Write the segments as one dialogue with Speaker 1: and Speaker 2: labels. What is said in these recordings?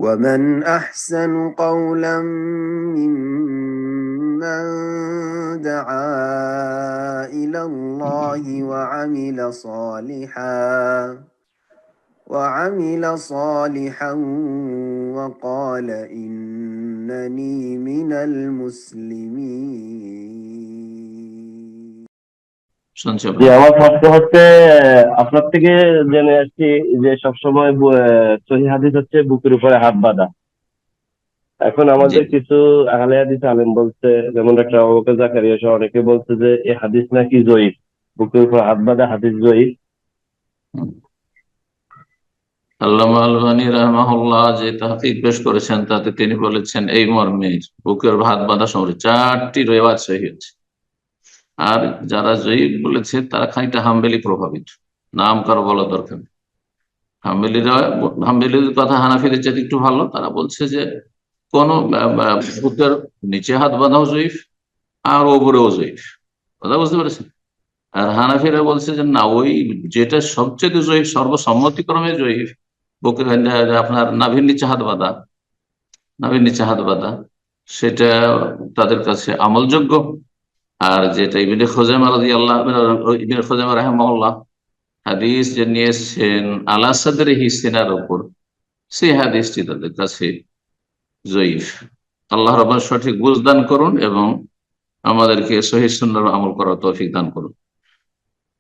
Speaker 1: ومن أحسن قولا ممن دعا إلى الله وعمل صالحا وقال إنني من المسلمين.
Speaker 2: আমার প্রশ্ন হচ্ছে, আপনার থেকে জেনে আসছি যে সবসময় সহিহ হাদিস হচ্ছে বুকের উপরে হাত বাঁধা। এখন আমাদের কিছু আহলে হাদিস আলেম বলছে, যেমন একটা আবু বকর জাকারিয়া সহ অনেকে বলছে যে এই হাদিস নাকি জয়ীফ, বুকের উপর হাত বাঁধা হাদিস জয়ীফ।
Speaker 3: আল্লামা আলবানী রাহমাহুল্লাহ যে তাহকিক পেশ করেছেন তাতে তিনি বলেছেন এই মর্মে বুকের হাত বাঁধা সময় 4টি রিওয়ায়াত সহিহ আছে। আর যারা জয়ীফ বলেছে তারা খানিকটা হাম্বলি প্রভাবিত, নাম কারো বলা দরকার নেই। হাম্বলির কথা হানাফিদের চাইতে একটু ভালো। তারা বলছে যে কোন বুকের নিচে হাত বাঁধাও জয়ীফ আর ওপরেও জয়ীফ, কথা বুঝতে পেরেছেন। আর হানাফিরা বলছে যে না, ওই যেটা সবচেয়ে জয়ীফ, সর্বসম্মতিক্রমে জয়ীফ, বুকের আপনার নাভির নিচে হাত বাঁধা, সেটা তাদের কাছে আমলযোগ্য। আর যেটা ইবনে খুজাইমা রাহিমাহুল্লাহ হাদিস যে নিয়েছেন আলা সাদরিহি, সিনার উপর, সেই হাদিসটি তাদের কাছে জয়ীফ। আল্লাহ রাব্বুল সঠিক বুঝ দান করুন এবং আমাদেরকে সহিহ সুন্নাহর আমল করার তৌফিক দান করুন।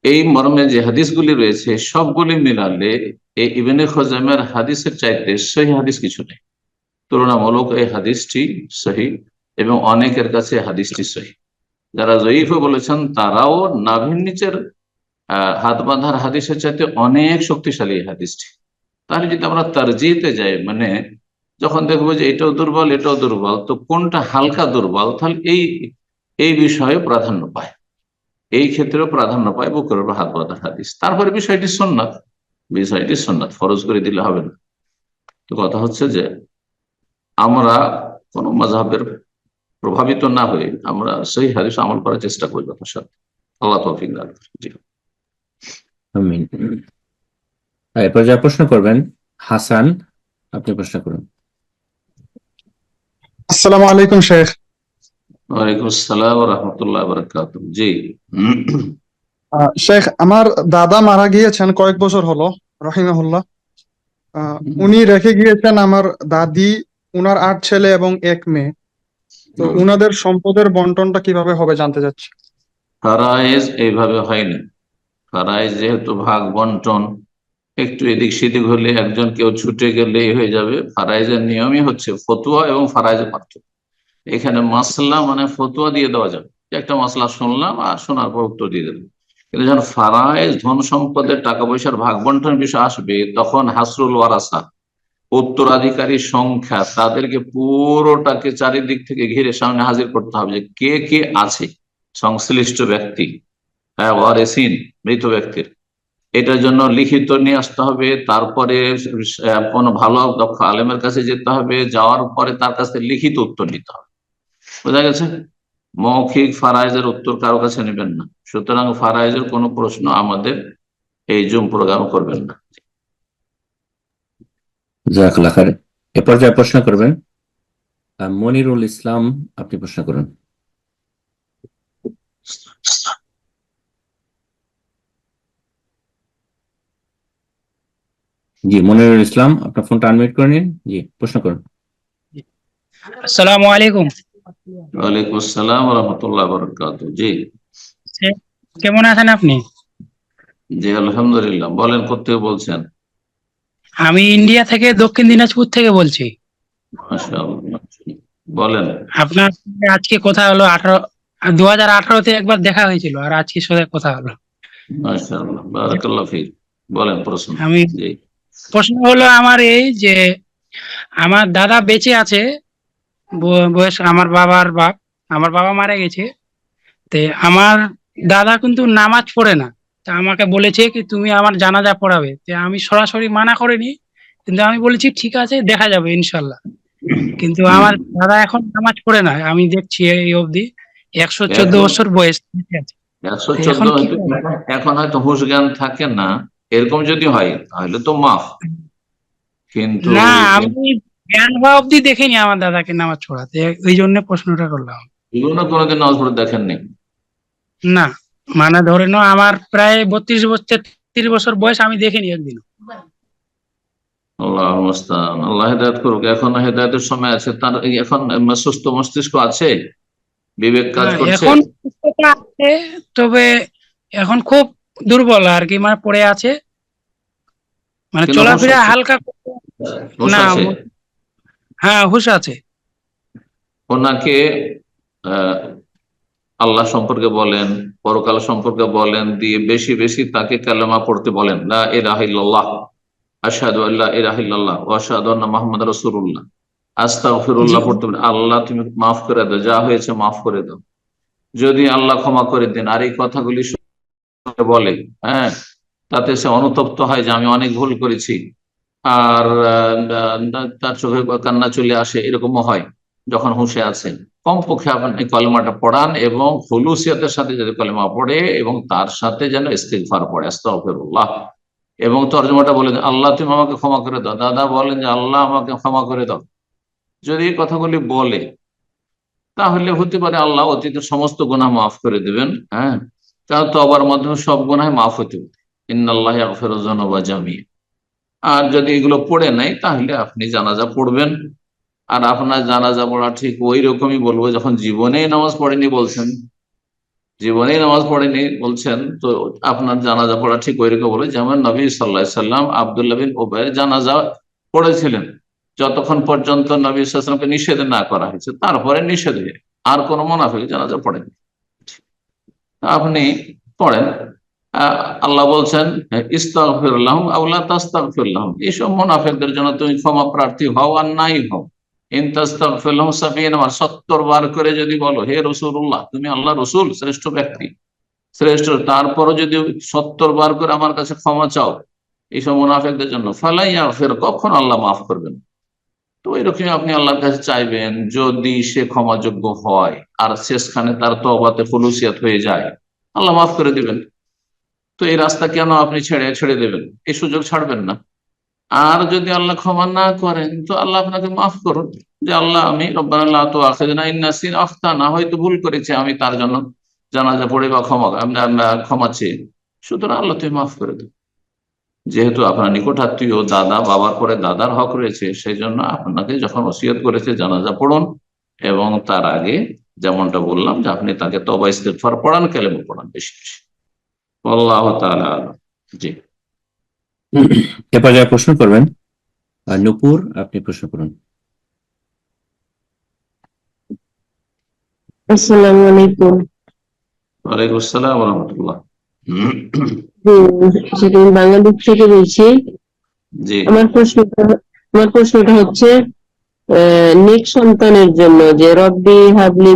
Speaker 3: এই মর্মে যে হাদিসগুলি রয়েছে সবগুলি মিলালে এই ইবনে খুজাইমার হাদিসের চাইতে সহিহ হাদিস কিছু নেই। তুলনামূলক এই হাদিসটি সহিহ এবং অনেকের কাছে হাদিসটি সহিহ। যারা জয়ীফ বলেছেন তারাও নাভির নিচের হাত বাঁধার হাদিসের চাইতে অনেক শক্তিশালী হাদিসটি। তাহলে যদি আমরা তারজিতে যাই, মানে যখন দেখবো যে এটাও দুর্বল এটাও দুর্বল, তো কোনটা হালকা দুর্বল, তাহলে এই বিষয়ে প্রাধান্য পায়, এই ক্ষেত্রেও প্রাধান্য পায় বুকের উপর হাত বাঁধার হাদিস। তারপরে বিষয়টি সুন্নাত, ফরজ করে দিলে হবে না। তো কথা হচ্ছে যে আমরা কোন মাযহাবের প্রভাবিত না হয়ে আমরা সেই হাদিস আমল করার চেষ্টা করি কথার সাথে। আল্লাহ তৌফিক দান করুন।
Speaker 4: আমিন। এরপর যা প্রশ্ন করবেন হাসান, আপনি প্রশ্ন করুন।
Speaker 5: আসসালামু আলাইকুম শেখ।
Speaker 3: ওয়ালাইকুম আসসালাম ওয়া রাহমাতুল্লাহি ওয়া বারাকাতুহু। জি
Speaker 5: শেখ, আমার দাদা মারা গিয়েছেন কয়েক বছর হলো রাহিমাহুল্লাহ। উনি রেখে গিয়েছেন আমার দাদি, উনার 8 ছেলে এবং 1 মেয়ে। তো উনাদের সম্পদের বন্টনটা কিভাবে হবে জানতে চাচ্ছি।
Speaker 3: ফারায়েজ এইভাবে হয়নি। ফারায়েজ যেহেতু ভাগ বন্টন একটু এদিক সেদিক হলে, একজন কেউ ছুটে গেলে হয়ে যাবে। ফারায়েজের নিয়মই হচ্ছে ফতুয়া এবং ফারায়েজের পার্থক্য। এখানে মাসলা মানে ফতুয়া দিয়ে দেওয়া যাবে, একটা মাসলা শুনলাম আর শোনার পর উত্তর দিয়ে দেবে। কিন্তু যখন ফারায়েজ ধন সম্পদের টাকা পয়সার ভাগ বন্টন বিষয় আসবে, তখন হাসরুল ওয়ারাসা, উত্তরাধিকারী সংখ্যা, তাদেরকে পুরোটাকে চারিদিক থেকে ঘিরে সামনে হাজির করতে হবে যে কে কে আছে সংশ্লিষ্ট ব্যক্তি, ওয়ারিসিন, মৃত ব্যক্তির। এটার জন্য লিখিত নিয়ে আসতে হবে। তারপরে কোনো ভালো দক্ষ আলেমের কাছে যেতে হবে, যাওয়ার পরে তার কাছে লিখিত উত্তর নিতে হবে। বোঝা গেছে? মৌখিক ফারায়েজের উত্তর কারো কাছে নেবেন না। সুতরাং ফারায়েজের কোনো প্রশ্ন আমাদের এই জুম প্রোগ্রাম করবেন না।
Speaker 4: জাযাকাল্লাহ খাইর। এরপর যা প্রশ্ন করবেন মনিরুল ইসলাম, আপনি প্রশ্ন করুন। জি মনিরুল ইসলাম, আপনার ফোনটা আনমিউট করে নিন। জি প্রশ্ন করুন।
Speaker 6: আসসালামু আলাইকুম।
Speaker 3: ওয়ালাইকুম আসসালাম ওয়া রাহমাতুল্লাহি ওয়া বারাকাতুহু। জি
Speaker 6: কেমন আছেন আপনি?
Speaker 3: জি আলহামদুলিল্লাহ। বলেন, কোথেকে বলছেন?
Speaker 6: আমি ইন্ডিয়া থেকে, দক্ষিণ দিনাজপুর থেকে বলছি।
Speaker 3: মাশাআল্লাহ, বলেন।
Speaker 6: আপনার সঙ্গে আজকে কথা হলো 2018-তে একবার দেখা হয়েছিল, আর আজকে সাথে কথা হলো।
Speaker 3: মাশাআল্লাহ, বারাকাল্লাহু ফিক। বলেন প্রশ্ন। জি
Speaker 6: প্রশ্ন হলো আমার এই যে আমার দাদা বেঁচে আছে, বয়স আমার বাবার বাপ, আমার বাবা মারা গেছে। তে আমার দাদা কিন্তু নামাজ পড়ে না। তা আমাকে বলেছে কি তুমি আমার জানাজা পড়াবে। তে আমি সরাসরি মানা করিনি, কিন্তু আমি বলেছি ঠিক আছে দেখা যাবে ইনশাল্লাহ। কিন্তু আমার দাদা এখন নামাজ পড়ে না, আমি দেখছি এই অবধি 114 বছর বয়স আছে।
Speaker 3: 114 এখন হয়তো হুঁশ জ্ঞান থাকে না, এরকম যদি হয় তাহলে তো মাফ। কিন্তু
Speaker 6: না, আমি জ্ঞান হওয়া অব্দি দেখিনি আমার দাদাকে নামাজ পড়াতে, ওই জন্য প্রশ্নটা করলাম।
Speaker 3: জীবনে কোনোদিন নামাজ পড়ে দেখেননি?
Speaker 6: না, মানে ধরে নাও আমার প্রায় 32 বছর বয়স, আমি দেখিনি একদিন।
Speaker 3: আল্লাহ মুস্তান, আল্লাহ হেদায়েত করুক। এখন হেদায়েতের সময় আছে তার, এখন সুস্থ মস্তিষ্ক আছে, বিবেক কাজ
Speaker 6: হ্যাঁ,
Speaker 3: করছে?
Speaker 6: এখন সুস্থতা আছে, তবে এখন খুব দুর্বল আর কি, মানে পড়ে আছে, মানে
Speaker 3: কিন্তু হুঁশ
Speaker 6: চলাফেরা
Speaker 3: আছে,
Speaker 6: হালকা।
Speaker 3: হুঁশ
Speaker 6: না,
Speaker 3: আছে।
Speaker 6: হ্যাঁ হুঁশ আছে।
Speaker 3: ওনাকে আহ আল্লাহ সম্পর্কে বলেন, পরকাল সম্পর্কে বলেন, দিয়ে বেশি বেশি তাকে কালেমা পড়তে বলেন, লা ইলাহা ইল্লাল্লাহ, আশহাদু আল্লা ইলাহা ইল্লাল্লাহ ওয়া আশহাদু আন্না মুহাম্মাদার রাসূলুল্লাহ,
Speaker 6: জি,
Speaker 3: আস্তাগফিরুল্লাহ পড়তে বলেন। আল্লাহ তুমি মাফ করে দাও, যা হয়েছে মাফ করে দাও, যদি আল্লাহ ক্ষমা করে দেন। আর এই কথাগুলি বলে, হ্যাঁ, তাতে সে অনুতপ্ত হয় যে আমি অনেক ভুল করেছি, আর তার চোখে কান্না চলে আসে, এরকমও হয় যখন হুঁশে আছেন। কমপক্ষে আপনি কলেমাটা পড়ান, এবং খুলুসিয়তের সাথে যদি কলেমা পড়ে, এবং তার সাথে যেন ইস্তিগফার পড়ে, আস্তাগফিরুল্লাহ। এবং তর্জমাটা বলেন, আল্লাহ তুমি আমাকে ক্ষমা করে দাও। দাদা বলেন যে আল্লাহ আমাকে ক্ষমা করে দাও। যদি এই কথাগুলি বলে, তাহলে হতে পারে আল্লাহ অতীতের সমস্ত গুনাহ মাফ করে দিবেন। হ্যাঁ, কারণ তওবার মাধ্যমে সব গুনাহ মাফ হতে পারে। ইন্নাল্লাহ ইয়াগফিরুয যুনুবা জামিআ। আর যদি এগুলো পড়ে নাই, তাহলে আপনি জানাজা পড়বেন। আর আপনার জানাজা পড়া ঠিক ওই রকমই বলবো, যখন জীবনেই নামাজ পড়েনি বলছেন, জীবনেই নামাজ পড়েনি বলছেন, তো আপনার জানাজা পড়া ঠিক ওই রকম বলে যেমন নবী সাল্লাল্লাহু আলাইহি সাল্লাম আব্দুল্লাহ বিন উবাইয়ের জানাজা পড়েছিলেন, যতক্ষণ পর্যন্ত নবী সাল্লাল্লাহু আলাইহি সাল্লামকে নিষেধ না করা হয়েছে, তারপরে নিষেধ হয়ে আর কোন মুনাফিক জানাজা পড়েনি। আপনি পড়েন। আল্লাহ বলছেন ইস্তাগফির লাহুম আও লা তাস্তাগফির লাহুম, এইসব মুনাফিকদের জন্য তুমি ক্ষমা প্রার্থী হও আর নাই হও। ইন তাস্তাগফির লাহুম 70 বার, 70 বার করে যদি বলো হে রাসূলুল্লাহ, তুমি আল্লাহ রসুল, শ্রেষ্ঠ ব্যক্তি, শ্রেষ্ঠ, তারপরও যদি 70 বার করে আমার কাছে ক্ষমা চাও এইসব মুনাফিকদের জন্য, ফালা ইয়াগফির, কখন আল্লাহ মাফ করবেন। তো এরকম আপনি আল্লাহর কাছে চাইবেন, যদি সে ক্ষমাযোগ্য হয় আর শেষখানে তার তওবাতে খুলুসিয়াত হয়ে যায়, আল্লাহ মাফ করে দিবেন। তো এই রাস্তা কেন আপনি ছেড়ে ছেড়ে দেবেন, এই সুযোগ ছাড়বেন না। আর যদি আল্লাহ ক্ষমা না করেন, তো আল্লাহ আপনাকে মাফ করুন, যে আল্লাহ আমি রব্বানা লা তুআখিযনা ইন নাসিনা আও আখতানা, হয়তো ভুল করেছি, আমি তার জন্য জানাজা পড়ে বা ক্ষমা চেয়ে, সুতরাং আল্লাহ তুমি মাফ করে দেন। যেহেতু আপনার নিকট আত্মীয়, দাদা, বাবার পরে দাদার হক রয়েছে, সেই জন্য আপনাকে যখন ওসিয়ত করেছে জানাজা পড়ুন, এবং তার আগে যেমনটা বললাম যে আপনি তাকে তওবা ইস্তিগফার পড়ান, কালেমা পড়ান বেশি বেশি। আল্লাহ তাআলা আ'লাম। জি,
Speaker 4: এ পর্যায়ে প্রশ্ন করবেন নূপুর, আপনি প্রশ্ন করুন।
Speaker 7: আসসালামু আলাইকুম।
Speaker 3: ওয়ালাইকুম আসসালাম ওয়া রাহমাতুল্লাহ।
Speaker 7: সেটা আমি বাংলাদেশ থেকে বলছি।
Speaker 3: জি,
Speaker 7: আমার প্রশ্নটা হচ্ছে নেক সন্তানের জন্য, যে রব্বি হাবলি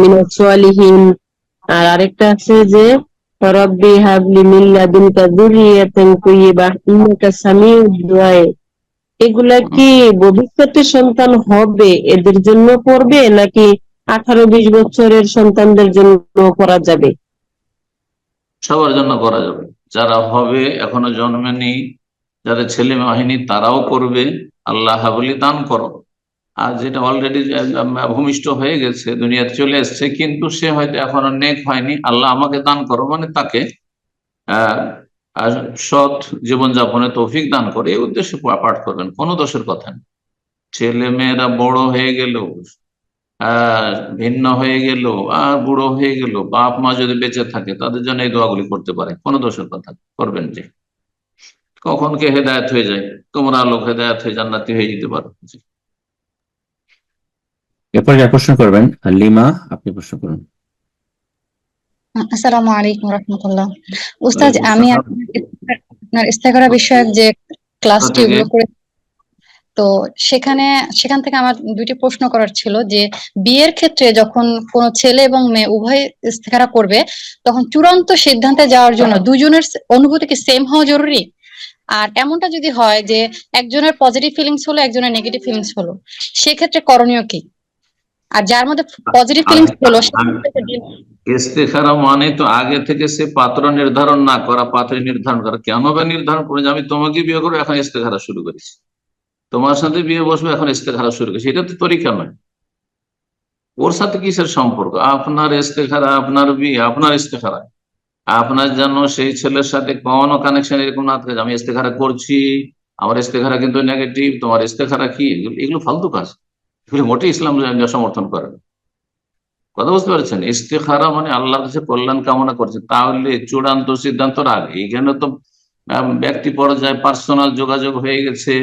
Speaker 7: মিনাস সালিহিন, আর আরেকটা আছে যে রব্বি হাবলি মিন লাদুনকা যুররিয়াতান তাইয়্যিবাহ ইন্নাকা সামিউদ দুআ, এগুলা কি ভবিষ্যতে সন্তান হবে এদের জন্য পড়বে, নাকি 18-20 বছরের সন্তানদের জন্য পড়া যাবে?
Speaker 3: সবার জন্য করা যাবে। যারা হবে এখনো জন্মেনি, যাদের ছেলে হয়নি, তারাও করবে, আল্লাহ হাবলি দান করো। আর যেটা অলরেডি ভূমিষ্ঠ হয়ে গেছে, দুনিয়াতে চলে এসছে, কিন্তু সে হয়তো এখনো নেক হয়নি, আল্লাহ আমাকে দান করো, মানে তাকে আহ আর সৎ জীবনযাপনে তৌফিক দান করে, এই উদ্দেশ্যে পাঠ করবেন, কোনো দোষের কথা নেই। ছেলে মেয়েরা বড় হয়ে গেল, ভিন্ন হয়ে গেল, আর বুড়ো হয়ে গেল, বাপ মা যদি বেঁচে থাকে, তাদের জন্য এই দোয়াগুলি করতে পারে, কোনো দোষের কথা করবেন। যে কখন কে হেদায়েত হয়ে যায়, তোমরা লোক হেদায়েত হয়ে জান্নাতি হয়ে যেতে পারো।
Speaker 4: এ পর্যায়ে প্রশ্ন করবেন লিমা, আপনি প্রশ্ন করুন।
Speaker 8: আসসালামু আলাইকুম রহমতুল্লাহ। উস্তাদ,
Speaker 3: ওয়ালাইকুম
Speaker 8: আমি
Speaker 3: আসসালাম।
Speaker 8: আপনার ইস্তেখারা বিষয়ক যে ক্লাসটি
Speaker 3: থেকে
Speaker 8: ওগুলো করে, তো সেখান থেকে আমার দুইটি প্রশ্ন করার ছিল যে বিয়ের ক্ষেত্রে যখন কোনো ছেলে এবং মেয়ে উভয় ইস্তেখারা করবে, তখন চূড়ান্ত সিদ্ধান্তে যাওয়ার জন্য দুজনের অনুভূতি কি সেম হওয়া জরুরি? আর এমনটা যদি হয় যে একজনের পজিটিভ ফিলিংস হলো, একজনের নেগেটিভ ফিলিংস হলো, সেক্ষেত্রে করণীয় কি? আর যার মধ্যে পজিটিভ ফিলিংস হলো
Speaker 3: ইস্তেখারা মানে তো আগে থেকে সে পাত্র নির্ধারণ না করা, পাত্রী নির্ধারণ করা। কেন বা নির্ধারণ করে যে আমি তোমাকে বিয়ে করবো, এখন ইস্তেখারা শুরু করেছি, তোমার সাথে বিয়ে বসবে, এখন ইস্তেখারা শুরু করেছে, এটা তো তরিকা নয়। ওর সাথে কিসের সম্পর্ক? আপনার ইস্তেখারা, আপনার বিয়ে, আপনার ইস্তেখারা। আপনার জন্য সেই ছেলের সাথে কোনো কানেকশন এরকম না থাকে, আমি ইস্তেখারা করছি, আমার ইস্তেখারা কিন্তু নেগেটিভ, তোমার ইস্তেখারা কি, এগুলো ফালতু কাজ, এগুলো মোটেই ইসলাম সমর্থন করে না। কথা বুঝতে পারছেন? ইস্তেখারা মানে আল্লাহর কাছে কল্যাণ কামনা করছে, তাহলে চূড়ান্ত সিদ্ধান্ত রাখ। এখানে তো ব্যক্তি পর্যায়ে পার্সোনাল যোগাযোগ হয়ে গেছে,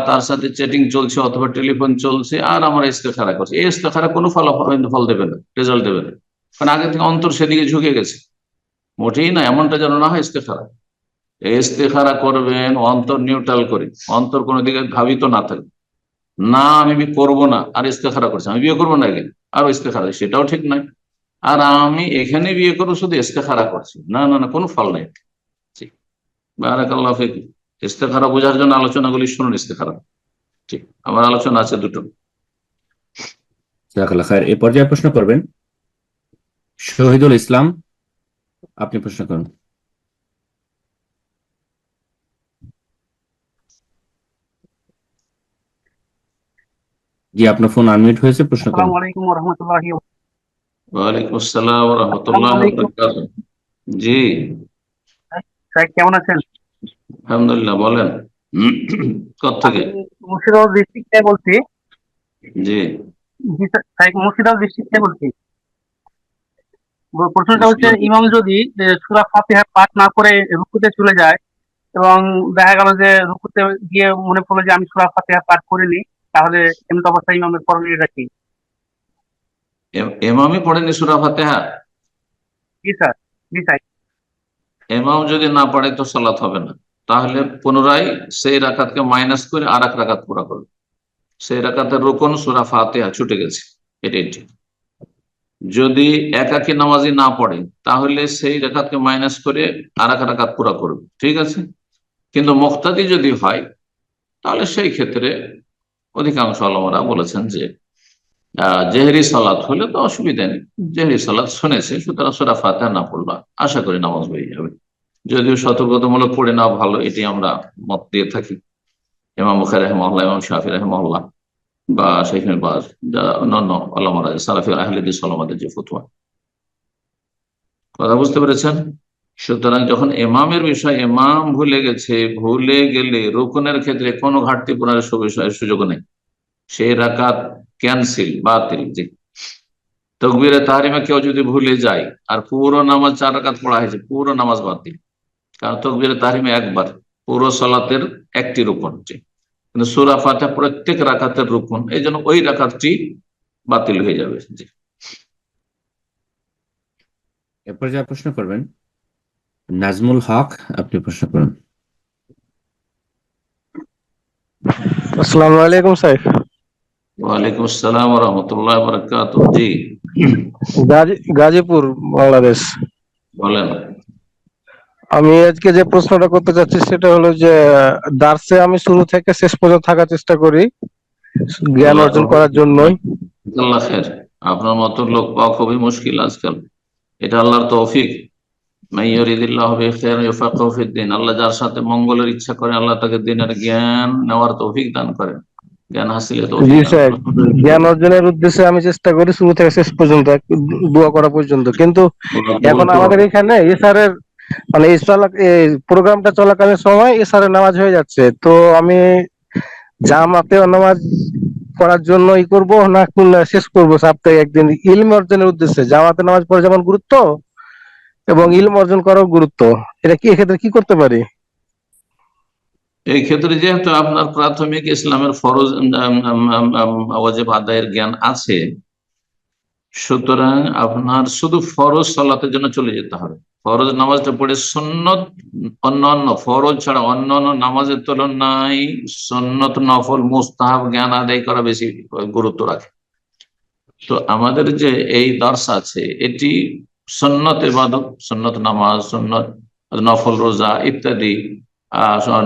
Speaker 3: তার সাথে চ্যাটিং চলছে অথবা টেলিফোন চলছে, আর আমরা ইস্তেখারা করছি। এই ইস্তেখারা কোনো ফল দেবে না, রেজাল্ট দেবে না, কারণ আগে থেকে অন্তর সেদিকে ঝুঁকে গেছে। মোটেই না, এমনটা যেন না হয় ইস্তেখারা। ইস্তেখারা করবেন অন্তর নিউট্রাল করে, অন্তর কোনো দিকে ধাবিত না থাকে। না আমি করবো না, আর ইস্তেখারা করছি, আমি বিয়ে করবো না এখানে, আর ইস্তেখারা, সেটাও ঠিক নয়। আর আমি এখানে বিয়ে করবো, শুধু ইস্তেখারা করছি, না না না, কোনো ফল নেই। ঠিক, বারাকাল্লাহ ফিক। ইস্তেখারা বোঝার জন্য আলোচনাগুলি শুনুন। ইস্তেখারা ঠিক, আমার আলোচনা আছে দুটো।
Speaker 4: জাযাকাল্লাহ খায়ের। এই পর্যায়ে প্রশ্ন করবেন শহীদুল ইসলাম, আপনি প্রশ্ন করুন। জি, আপনার ফোন আনমিউট হয়েছে, প্রশ্ন করুন।
Speaker 9: আসসালামু আলাইকুম ওয়া রাহমাতুল্লাহি ওয়া
Speaker 3: ওয়ালাইকুম আসসালাম ওয়া রাহমাতুল্লাহি ওয়া বারাকাতুহু। জি,
Speaker 9: স্যার কেমন আছেন?
Speaker 3: আলহামদুলিল্লাহ। বলেন কোত্থেকে?
Speaker 9: মুর্শিদাবাদ ডিস্ট্রিক্ট থেকে বলছি।
Speaker 3: জি,
Speaker 9: জি স্যার, মুর্শিদাবাদ ডিস্ট্রিক্ট থেকে বলছি। প্রশ্নটা হচ্ছে, ইমাম যদি সূরা ফাতিহা পাঠ না করে রুকুতে চলে যায় এবং দেখা গেল যে রুকুতে গিয়ে মনে পড়লো যে আমি সূরা ফাতিহা পাঠ করিনি, তাহলে এমন অবস্থায় ইমামের করণীয়টা কি?
Speaker 3: ইমামই পড়েনি সূরা ফাতিহা?
Speaker 9: জি স্যার, জি স্যার।
Speaker 3: ইমাম যদি না পড়ে তো সালাত হবে না, তাহলে পুনরায় সেই রাকাতকে মাইনাস করে আর এক রাকাত পুরা করবে। সেই রাকাতের রুকুন সূরা ফাতিহা ছুটে গেছে, এটাই ঠিক। যদি একাকী নামাজি না পড়ে, তাহলে সেই রাকাতকে মাইনাস করে আর এক রাকাত পুরা করবে, ঠিক আছে। কিন্তু মুক্তাদি যদি হয়, তাহলে সেই ক্ষেত্রে অধিকাংশ আলেমরা বলেছেন যে জেহরি সালাত হলে তো অসুবিধা নেই, জেহরি সালাত শুনেছে, সুতরাং সূরা ফাতিহা না পড়লো, আশা করি নামাজ হয়ে যাবে। যদিও সতর্কতামূলক পড়ে না ভালো, এটি আমরা মত দিয়ে থাকি। ইমাম বুখারী রাহিমাহুল্লাহ, ইমাম শাফিঈ রাহিমাহুল্লাহ বা শাইখ ইবনে বাজ, অন্যান্য ওলামারা, সালাফি আহলে হাদিস ওলামাদের যে ফতোয়া। কথা বুঝতে পেরেছেন? সুতরাং যখন ইমামের বিষয়, ইমাম ভুলে গেলে রুকুনের ক্ষেত্রে কোনো ঘাটতি পূরণের সুযোগ নেই, সেই রাকাত ক্যান্সেল, বাতিল। জি, তাকবীরে তাহরিমে কেউ যদি ভুলে যায় আর পুরো নামাজ 4 রাকাত পড়া হয়েছে, পুরো নামাজ বাতিল, কারণ তাকবীরে তাহরিমে একবার, পুরো সালাতের একটি রুকুন। কিন্তু সূরা ফাতিহা প্রত্যেক রাকাতের রুকুন, এই জন্য ওই রাকাতটি বাতিল হয়ে যাবে। জি,
Speaker 4: এরপর যা প্রশ্ন করবেন নাজমুল হক, আপনি প্রশ্ন করুন।
Speaker 10: আসসালামু আলাইকুম স্যার।
Speaker 3: ওয়ালাইকুম আসসালাম ওয়া রাহমাতুল্লাহি ওয়া বারাকাতুহু। জি,
Speaker 10: গাজীপুর, বাংলাদেশ।
Speaker 3: বলেন।
Speaker 10: আমি আজকে যে প্রশ্নটা করতে চাচ্ছি সেটা হলো যে দার্সে আমি শুরু থেকে শেষ পর্যন্ত থাকার চেষ্টা করি জ্ঞান অর্জন করার জন্যই।
Speaker 3: আল্লাহ খের, আপনার মতো লোক পাওয়া খুবই মুশকিল আজকাল, এটা আল্লাহর তৌফিক। মাইয়ুরিদিল্লাহু বিহি খায়রান ইউফাক্কিহু ফিদ্দীন। আল্লাহ যার সাথে মঙ্গলের ইচ্ছা করে, আল্লাহ তাকে দ্বীনের জ্ঞান নেওয়ার তৌফিক দান করেন, জ্ঞান হাসিলের তৌফিক
Speaker 10: জি
Speaker 3: দান
Speaker 10: স্যার,
Speaker 3: করেন।
Speaker 10: জ্ঞান অর্জনের উদ্দেশ্যে আমি চেষ্টা করি শুরু থেকে শেষ পর্যন্ত, দোয়া করা পর্যন্ত। কিন্তু এখন আমাদের এখানে এসারের মানে প্রোগ্রামটা চলাকালীন সময় এসারের নামাজ হয়ে যাচ্ছে, তো আমি জামাতে নামাজ করার জন্য করব না শেষ করবো সপ্তাহে একদিন ইলম অর্জনের উদ্দেশ্যে? জামাতে নামাজ পড়া যেমন গুরুত্ব এবং ইলম অর্জন করাও গুরুত্ব, এটা কি এক্ষেত্রে কি করতে পারি?
Speaker 3: এই ক্ষেত্রে যেহেতু আপনার প্রাথমিক ইসলামের ফরজ ওয়াজিব আদায়ের জ্ঞান আছে, সুতরাং আপনার শুধু ফরজ সালাতের জন্য চলে যেতে হবে। ফরজ নামাজটা পড়ে সুন্নত, অন্যান্য ফরজ ছাড়া অন্যান্য নামাজের তুলনায় সুন্নত, নফল, মুস্তাহাব জ্ঞান আদায় করা বেশি গুরুত্ব রাখে। তো আমাদের যে এই দর্শ আছে, এটি সুন্নত ইবাদত, সুন্নত নামাজ, সুন্নত নফল রোজা ইত্যাদি,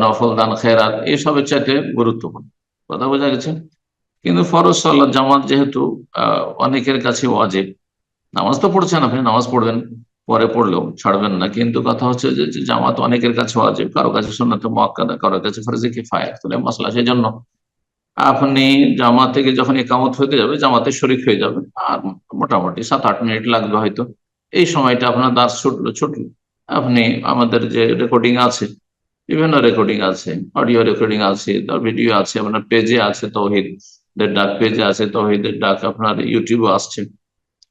Speaker 3: নফল দান খেরাত, এসবের চাইতে গুরুত্বপূর্ণ। কথা বোঝা গেছে? কিন্তু ফরজ সালাত জামাত যেহেতু অনেকের কাছে ওয়াজিব, নামাজ তো পড়ছেন, আপনি নামাজ পড়বেন, পরে পড়লেও ছাড়বেন না, কিন্তু কথা হচ্ছে যে জামাত অনেকের কাছে ওয়াজিব, কারো কাছে সুন্নাতে মুআক্কাদা, কারো কাছে ফরজে কিফায়া, তাহলে মাসলা। সেই জন্য আপনি জামাত থেকে যখন ইকামত হতে যাবে জামাতে শরিক হয়ে যাবে, আর মোটামুটি 7-8 মিনিট লাগবে হয়তো, এই সময়টা আপনার দাঁড় ছুটলো আপনি আমাদের যে রেকর্ডিং আছে, বিভিন্ন রেকর্ডিং আছে, অডিও রেকর্ডিং আছে, ভিডিও আছে, আপনার পেজে আছে, তৌহিদের ডাক পেজে আছে, তৌহিদের ডাক আপনার ইউটিউবে আসছে,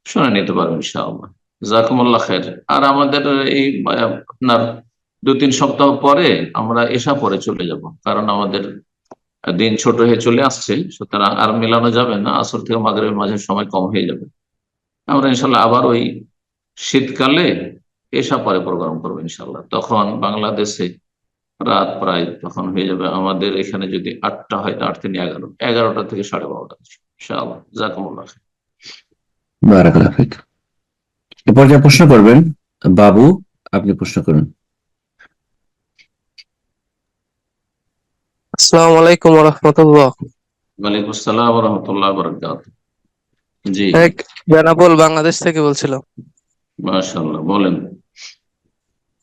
Speaker 3: শুনে নিতে পারবেন ইনশাআল্লাহ। জাযাকুমুল্লাহ খায়ের। আর আমাদের এই আপনার 2-3 সপ্তাহ পরে আমরা এশা পরে চলে যাব, কারণ আমাদের দিন ছোট হয়ে চলে আসছে, সুতরাং আর মেলানো যাবে না, আসর থেকে মাগরিবের মাঝে সময় কম হয়ে যাবে। আমরা ইনশাল্লাহ আবার ওই শীতকালে এশা পরে প্রোগ্রাম করবো ইনশাল্লাহ। তখন বাংলাদেশে রাত প্রায় তখন হয়ে যাবে, আমাদের এখানে যদি 8টা হয়, 8 থেকে 11টা থেকে 12:30 ইনশাআল্লাহ। জাযাকুমুল্লাহ খায়ের।
Speaker 4: বারাকাল্লাহু ফিক। এ পর্যায়ে প্রশ্ন করবেন বাবু, আপনি প্রশ্ন করুন।
Speaker 11: আসসালামু আলাইকুম ওয়া রাহমাতুল্লাহ।
Speaker 3: ওয়ালাইকুম আসসালাম ওয়া রাহমাতুল্লাহি ওয়া বারাকাতুহু। জি,
Speaker 11: এক বেনাপোল বাংলাদেশ থেকে বলছিলাম।
Speaker 3: মাশাআল্লাহ, বলেন।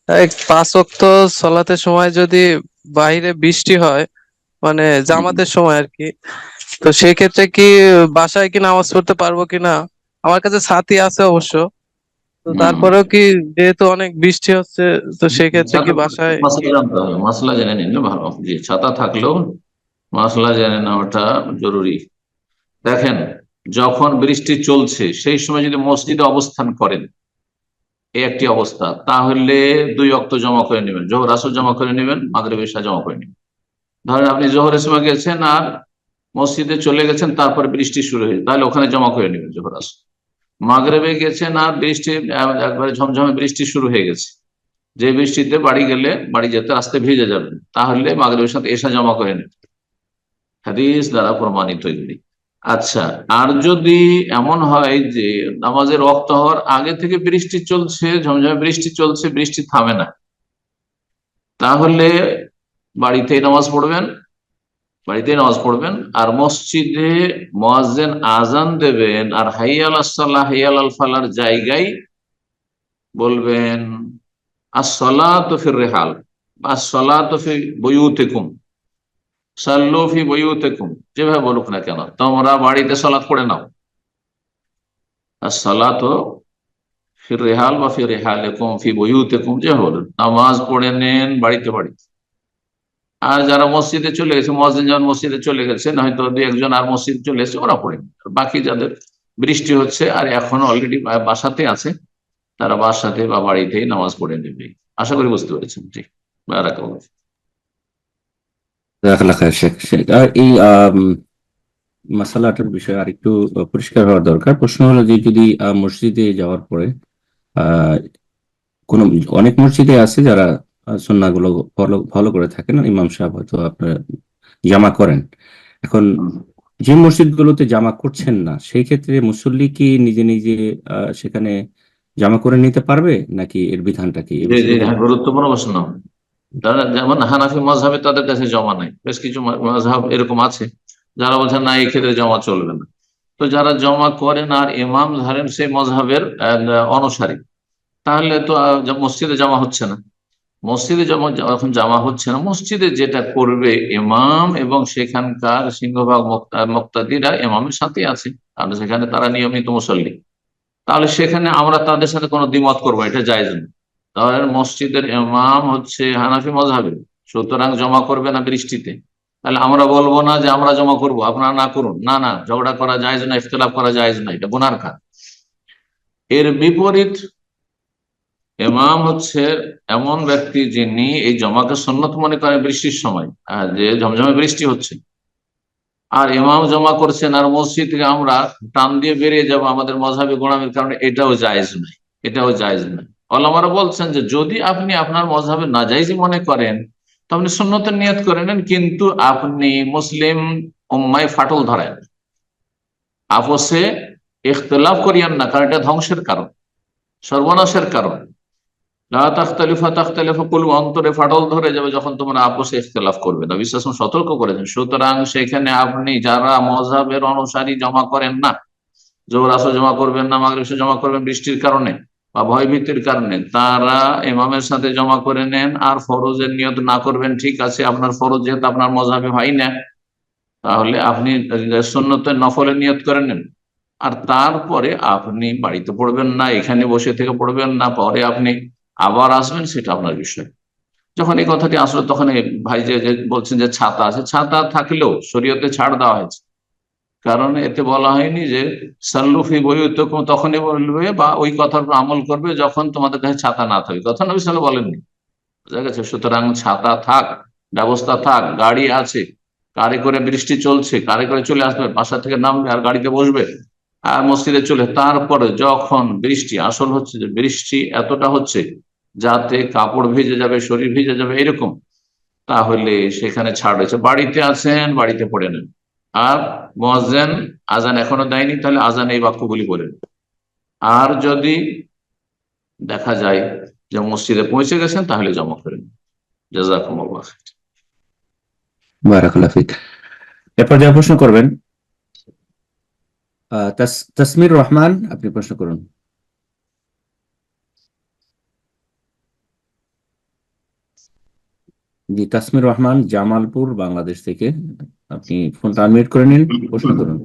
Speaker 11: এক 5 ওয়াক্ত সালাতের সময় যদি বাইরে বৃষ্টি হয়, মানে জামাতের সময় আর কি, তো সেই ক্ষেত্রে কি বাসায় কি নামাজ পড়তে পারবো কিনা? আমার কাছে ছাতি আছে অবশ্য, তো তারপরেও কি, যেহেতু অনেক বৃষ্টি হচ্ছে, তো সেই ক্ষেত্রে কি বাসায়
Speaker 3: মাসলা জানতে হবে, মাসলা জেনে নিলে ভালো। জি, ছাতা থাকলেও মাসলা জেনে নেওয়াটা জরুরি। দেখেন, যখন বৃষ্টি চলছে সেই সময় যদি মসজিদে অবস্থান করেন, এই একটি অবস্থা, তাহলে 2 ওয়াক্ত জমা করে নেবেন, জোহর আসর জমা করে নেবেন, মাগরিব এশা জমা করে নেবেন। ধরেন আপনি জোহরের সময় গেছেন আর মসজিদে চলে গেছেন, তারপরে বৃষ্টি শুরু হয়েছে, তাহলে ওখানে জমা করে নেবেন জোহর আসর। মাগরিবে গেছেন আর বৃষ্টি একবারে ঝমঝমে বৃষ্টি শুরু হয়ে গেছে, যে বৃষ্টিতে বাড়ি গেলে বাড়ি যেতে রাস্তায় ভিজে যাবেন, তাহলে মাগরিবের সাথে এশা জমা করে নেবেন, হাদিস দ্বারা প্রমাণিত এগুলি। আচ্ছা, আর যদি এমন হয় যে নামাজের ওয়াক্ত হওয়ার আগে থেকে বৃষ্টি চলছে, ঝমঝমে বৃষ্টি চলছে, বৃষ্টি থামে না, তাহলে বাড়িতেই নামাজ পড়বেন, আর মসজিদে মুয়াজ্জিন আজান দেবেন, আর হাইয়া আলাস সালাহ হাইয়া আলাল ফালার জায়গায় বলবেন আস-সালাতু ফির রিহাল, আস-সালাতু ফি বুয়ুতিকুম, সাল্লু ফি বুয়ুতিকুম, যেভাবে বলুক না কেন, তোমরা বাড়িতে সালাত পড়ে নাও। আস-সালাতু ফির রিহাল বা ফি রিহালিকুম ফি বুয়ুতিকুম, যেভাবে বলুন, নামাজ পড়ে নেন বাড়িতে। আর যারা মসজিদে চলে গেছে, মুয়াজ্জিন যখন মসজিদে চলে গেছে, হয়তো 2-1 আর মসজিদে চলে এসেছে, ওরা পড়ে নেন। বাকি যাদের বৃষ্টি হচ্ছে আর এখন অলরেডি বাসাতে আছে, তারা বাসাতে বা বাড়িতেই নামাজ পড়ে নেবে। আশা করি বুঝতে পেরেছেন। জি, বারাকাল্লাহ।
Speaker 4: জাযাকাল্লাহু খায়ের শেখ। আর এই মাসালাটার বিষয়ে আরেকটু পরিষ্কার হওয়া দরকার। প্রশ্ন হলো যে যদি মসজিদে যাওয়ার পরে কোন অনেক মসজিদে আছে যারা সুন্নাহগুলো ফলো করে থাকেন, ইমাম সাহেব হয়তো আপনার জামা করেন। এখন যে মসজিদগুলোতে জামা করছেন না, সেই ক্ষেত্রে মুসল্লি কি নিজে নিজে সেখানে জামা করে নিতে পারবে, নাকি এর বিধানটা কি?
Speaker 3: গুরুত্বপূর্ণ প্রশ্ন। যেমন হানাফি মাযহাবে তাদের কাছে জমা নাই, বেশ কিছু মাযহাব এরকম আছে যারা বলছেন না, এই ক্ষেত্রে জমা চলবে না। তো যারা জমা করেন আর ইমাম ধরেন সেই মাযহাবের অনুসারী, তাহলে তো মসজিদে জমা হচ্ছে না। মসজিদে যখন জামা হচ্ছে না, মসজিদে যেটা করবে ইমাম এবং সেখানকার সিংহভাগ মুক্তাদিরা ইমামের সাথে আছে, আর সেখানে তারা নিয়মিত মুসল্লি, তাহলে সেখানে আমরা তাদের সাথে কোনো দ্বিমত করবো, এটা জায়েজ না। তাহলে মসজিদের ইমাম হচ্ছে হানাফি মাযহাবের, সুতরাং জমা করবে না বৃষ্টিতে, তাহলে আমরা বলবো না যে আমরা জমা করব, আপনারা না করুন। না, ঝগড়া করা জায়েজ না, ইখতিলাফ করা জায়েজ না, এটা গুনার কাজ। এর বিপরীত ইমাম হচ্ছে এমন ব্যক্তি যিনি এই জমাকে সুন্নত মনে করেন বৃষ্টির সময়, যে ঝমঝমে বৃষ্টি হচ্ছে আর ইমাম জমা করছেন, আর মসজিদ থেকে আমরা টান দিয়ে বেরিয়ে যাব আমাদের মাযহাবে গোলামির কারণে, এটাও জায়েজ নয়। ওলামারা বলছেন যে যদি আপনি আপনার মাযহাবে নাজায়েজই মনে করেন, তো আপনি সুন্নতের নিয়ত করে নেন, কিন্তু আপনি মুসলিম উম্মায় ফাটল ধরেন, আপসে ইখতিলাফ করিয়েন না, কারণ এটা ধ্বংসের কারণ, সর্বনাশের কারণ। অন্তরে ফাটল ধরে যাবে যখন তোমরা আপসে ইখতিলাফ করবে না, বিশ্বাস সতর্ক করেছেন। সুতরাং সেখানে আপনি যারা মাযহাবের অনুসারী জমা করেন না, জোহর আসর জমা করবেন না, মাগরিব এশা জমা করবেন বৃষ্টির কারণে, বা ভয়ভীতির কারণে তারা ইমামের সাথে জমা করে নেন আর ফরজের নিয়ত না করবেন, ঠিক আছে আপনার ফরজ যেহেতু আপনার মজাবে হয় না, তাহলে আপনি সুন্নতের নফলের নিয়ত করে নেন, আর তারপরে আপনি বাড়িতে পড়বেন না, এখানে বসে থেকে পড়বেন না, পরে আপনি আবার আসবেন, সেটা আপনার বিষয়। যখন এই কথাটি আসলো তখন এই ভাই যে বলছেন যে ছাতা আছে, ছাতা থাকলেও শরীয়তে ছাড় দেওয়া হয়েছে, কারণ এতে বলা হয়নি যে সাল্লুফি বইয়ুতকুম, তখনই বলবে বা ওই কথার উপর আমল করবে যখন তোমাদের কাছে ছাতা না থাকে, কথা নবী সাল্লাল্লাহু আলাইহি ওয়াসাল্লাম বলেননি, বুঝা গেছে? সুতরাং ছাতা থাক, ব্যবস্থা থাক, গাড়ি আছে, কারে করে বৃষ্টি চলছে, কারে করে চলে আসবে, বাসা থেকে নামবে আর গাড়িতে বসবে আর মসজিদে চলে, তারপরে যখন বৃষ্টি, আসল হচ্ছে যে বৃষ্টি এতটা হচ্ছে যাতে কাপড় ভিজে যাবে, শরীর ভিজে যাবে এরকম, তাহলে সেখানে ছাড় রয়েছে। বাড়িতে আছেন, বাড়িতে পড়ে নেন, আর মুয়াজ্জিন আজান এখনো দেয়নি তাহলে আজান এই বাক্যগুলি বলেন। আর যদি দেখা যায় যে মসজিদে পৌঁছে গেছেন তাহলে জমা করেন। জাযাকুমুল্লাহ খাইর।
Speaker 4: বারাকাল্লাহু ফিক। এরপর যা প্রশ্ন করবেন তাসমির রহমান, আপনি প্রশ্ন করুন। জি, তাসমির রহমান জামালপুর, বাংলাদেশ থেকে। আপনি ফোনটা আনমিউট করে নিন, প্রশ্ন করুন।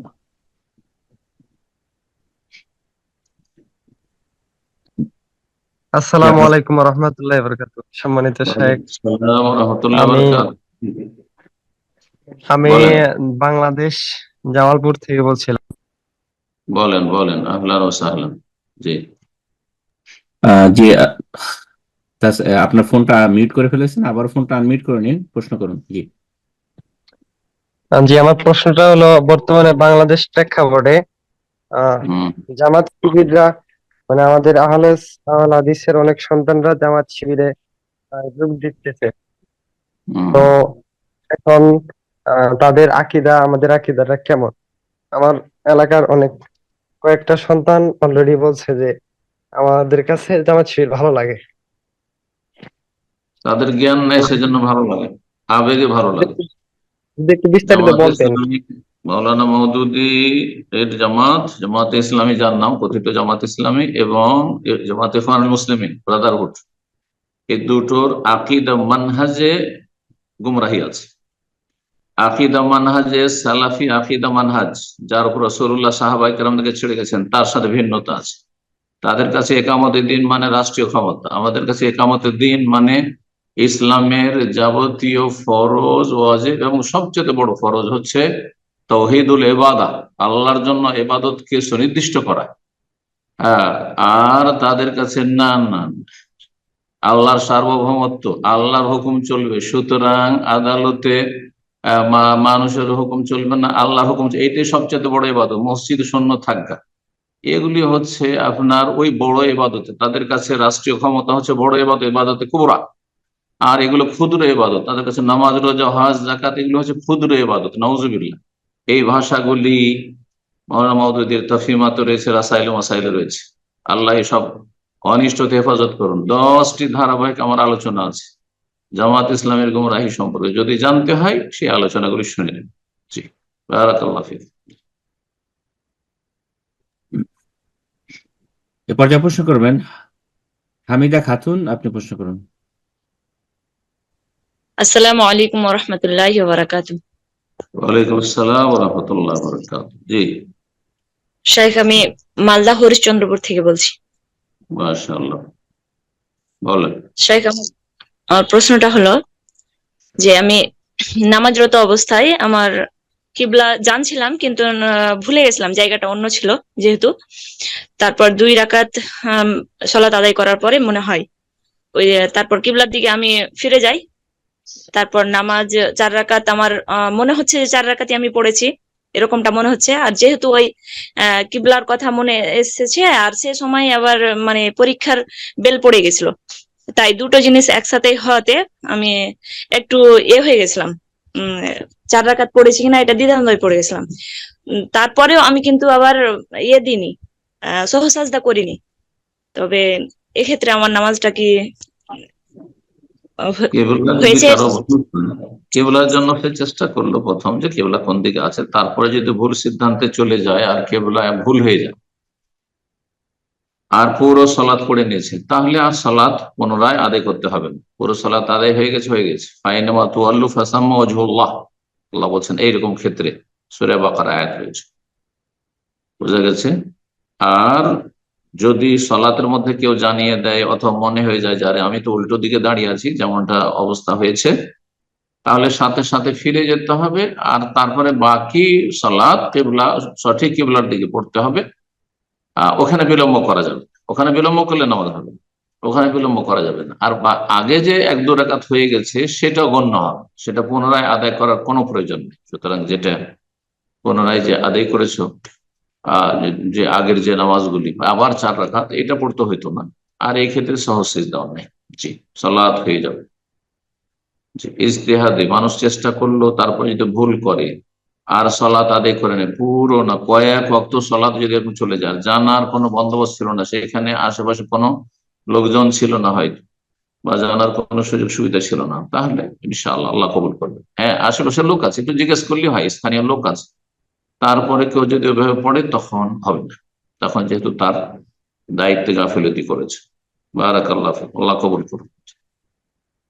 Speaker 12: আসসালামু আলাইকুম ওয়া রাহমাতুল্লাহি ওয়া বারাকাতুহু। সম্মানিত শেখ,
Speaker 3: আসসালামু আলাইকুম ওয়া রাহমাতুল্লাহি ওয়া বারাকাতুহু।
Speaker 12: আমি
Speaker 3: বলেন।
Speaker 12: বাংলাদেশ জামালপুর থেকে বলছিলাম।
Speaker 3: বলেন বলেন, আহলান ওয়া সাহলান। জি
Speaker 4: জি, আপনার ফোনটা মিউট করে ফেলেছেন, আবার ফোনটা আনমিউট করে নিন, প্রশ্ন করুন। জি
Speaker 12: জি, আমার প্রশ্নটা হলো, বর্তমানে বাংলাদেশ প্রেক্ষাপটে জামাত শিবিররা, মানে আমাদের আহলে হাদিসের অনেক সন্তানরা জামাত শিবিরে যোগ দিতেছে। তো এখন তাদের আকীদা আমাদের আকীদাটা কেমন? আমার এলাকার কয়েকটা সন্তান অলরেডি বলছে যে আমাদের কাছে জামাত শিবির ভালো লাগে।
Speaker 3: তাদের জ্ঞান নেই সেজন্য ভালো লাগে, আবেগে ভালো লাগে।
Speaker 12: যদি একটু বিস্তারিত
Speaker 3: জামাত
Speaker 12: বলতেন।
Speaker 3: ইসলামী, মাওলানা মওদুদী এর জামাতে ইসলামী যার নাম, কথিত জামাত ইসলামী এবং জামাতে ইখওয়ানুল মুসলিমিন ব্রাদারহুড, এই দুটোর আকীদা মানহাজে গুমরাহি আছে। আকীদা মানহাজে সালাফি আকীদা মানহাজ, যার উপর রাসূলুল্লাহ সাহাবায়ে কেরামদেরকে ছেড়ে গেছেন, তার সাথে ভিন্নতা আছে। তাদের কাছে একামতের দিন মানে রাষ্ট্রীয় ক্ষমতা, আমাদের কাছে একামতের দিন মানে ইসলামের যাবতীয় ফরজ, ওয়াজিব এবং সবচেয়ে বড় ফরজ হচ্ছে তাওহীদুল ইবাদা, আল্লাহর জন্য ইবাদতকে সুনির্দিষ্ট করা। হ্যাঁ, আর তাদের কাছে না না, আল্লাহর সার্বভৌমত্ব, আল্লাহর হুকুম চলবে, সুতরাং আদালতে মানুষের হুকুম চলবে না, আল্লাহর হুকুম, এইটাই সবচেয়ে বড় ইবাদত। মসজিদ শূন্য থাকা, এগুলি হচ্ছে আপনার ওই বড় ইবাদতে, তাদের কাছে রাষ্ট্রীয় ক্ষমতা হচ্ছে বড় ইবাদত, ইবাদতে কুবরা। আর এগুলো ক্ষুদ্র ইবাদত, তাদের কাছে নামাজ, রোজা, হজ, যাকাত এগুলো হচ্ছে ক্ষুদ্র ইবাদত। নাউজুবিল্লাহ। এই ভাষাগুলি মাওলানা মওদুদীর তাফহিমাতে রয়েছে, রাসাইল মাসাইলে রয়েছে। আল্লাহ সব অনিষ্টতে হেফাজত করুন। 10টি ধারাবাহিক আমার আলোচনা আছে জামাত ইসলামের গুমরাহি সম্পর্কে, যদি জানতে হয় সেই আলোচনাগুলি শুনে নেন। জি, বারাকাল্লাহু ফিক।
Speaker 4: এরপর যা প্রশ্ন করবেন হামিদা খাতুন, আপনি প্রশ্ন করুন।
Speaker 13: আসসালামু আলাইকুম ওয়া রাহমাতুল্লাহি ওয়া বারাকাতুহু।
Speaker 3: ওয়ালাইকুম আসসালাম ওয়া রাহমাতুল্লাহি ওয়া বারাকাতুহু। জি
Speaker 13: শেখ, আমি মালদা হরিশ্চন্দ্রপুর থেকে বলছি।
Speaker 3: মাশাআল্লাহ, বলেন।
Speaker 13: শেখ, আমার প্রশ্নটা হলো যে আমি নামাজরত অবস্থায় আমার কিবলা জানছিলাম, কিন্তু ভুলে গেছিলাম, জায়গাটা অন্য ছিল যেহেতু। তারপর 2 রাকাত সালাত আদায় করার পরে মনে হয় ওই তারপর কিবলার দিকে আমি ফিরে যাই। তারপর নামাজ 4 রাকাত আমার মনে হচ্ছে যে 4 রাকাতই আমি পড়েছি, এরকমটা মনে হচ্ছে। আর যেহেতু ওই কিবলার কথা মনে এসেছে, আর সে সময় আবার মানে পরীক্ষার বেল পড়ে গেছিল, তাই দুটো জিনিস একসাথে হওয়াতে আমি একটু হয়ে গেছিলাম, 4 রাকাত পড়েছি কিনা এটা দ্বিধাদ্বন্দ্বে পড়ে গেছিলাম। তারপরেও আমি কিন্তু আবার দিইনি, সহসাজদা করিনি। তবে এক্ষেত্রে আমার নামাজটা কি হয়েছে?
Speaker 3: কেবলার জন্য সে চেষ্টা করলো প্রথম যে কেবলা কোন দিকে আছে, তারপরে যদি ভুল সিদ্ধান্তে চলে যায় আর কেবলা ভুল হয়ে যায়, আর পুরো সালাত পড়ে নিয়েছে, তাহলে আর সালাত পুনরায় আদায় করতে হবে না। পুরো সালাত আদায় হয়ে গেছে ফাইনামা তুয়াল্লু ফাসাম্মা ওয়াজহুল্লাহ, আল্লাহ বলছেন এইরকম ক্ষেত্রে। সূরা বাকারা আয়াত রয়েছে, বুঝা গেছে। আর যদি সালাতের মধ্যে কেউ জানিয়ে দেয় অথবা মনে হয়ে যায় যে আরে আমি তো উল্টো দিকে দাঁড়িয়ে আছি, যেমনটা অবস্থা হয়েছে, তাহলে সাথে সাথে ফিরে যেতে হবে। আর তারপরে বাকি সালাত কিবলা, সঠিক কিবলার দিকে পড়তে হবে। ওখানে বিলম্ব করা যাবে, ওখানে বিলম্ব করলে নামাজ হবে না, ওখানে বিলম্ব করা যাবে না। আর আগে যে 1-2 রাকাত হয়ে গেছে সেটা গণ্য হবে, সেটা পুনরায় আদায় করার কোনো প্রয়োজন নেই। সুতরাং যেটা পুনরায় যে আদায় করেছো, যে আগের যে নামাজগুলি আবার 4 রাকাত, এটা পড়তে হইতো না। আর এই ক্ষেত্রে সহজ সিজদাও নেই, জি, সালাত হয়ে যাবে। জি, ইজতিহাদে মানুষ চেষ্টা করলো, তারপরে যদি ভুল করে আর সালাত আদায় করে নেয় পুরো না, কয়েক ওয়াক্ত সালাত যদি এরকম চলে যায়, জানার কোনো বন্দোবস্ত ছিল না, সেখানে আশেপাশে কোনো লোকজন ছিল না হয়তো, বা জানার কোনো সুযোগ সুবিধা ছিল না, তাহলে ইনশাআল্লাহ আল্লাহ কবুল করবে। হ্যাঁ, আশেপাশের লোক আছে, একটু জিজ্ঞেস করলে হয়, স্থানীয় লোক আছে, তারপরে কেউ যদি ওইভাবে পড়ে তখন হবে না, তখন যেহেতু তার দায়িত্বে গাফিলতি করেছে। বারাকাল্লাহ ফিক, আল্লাহ কবুল করুন।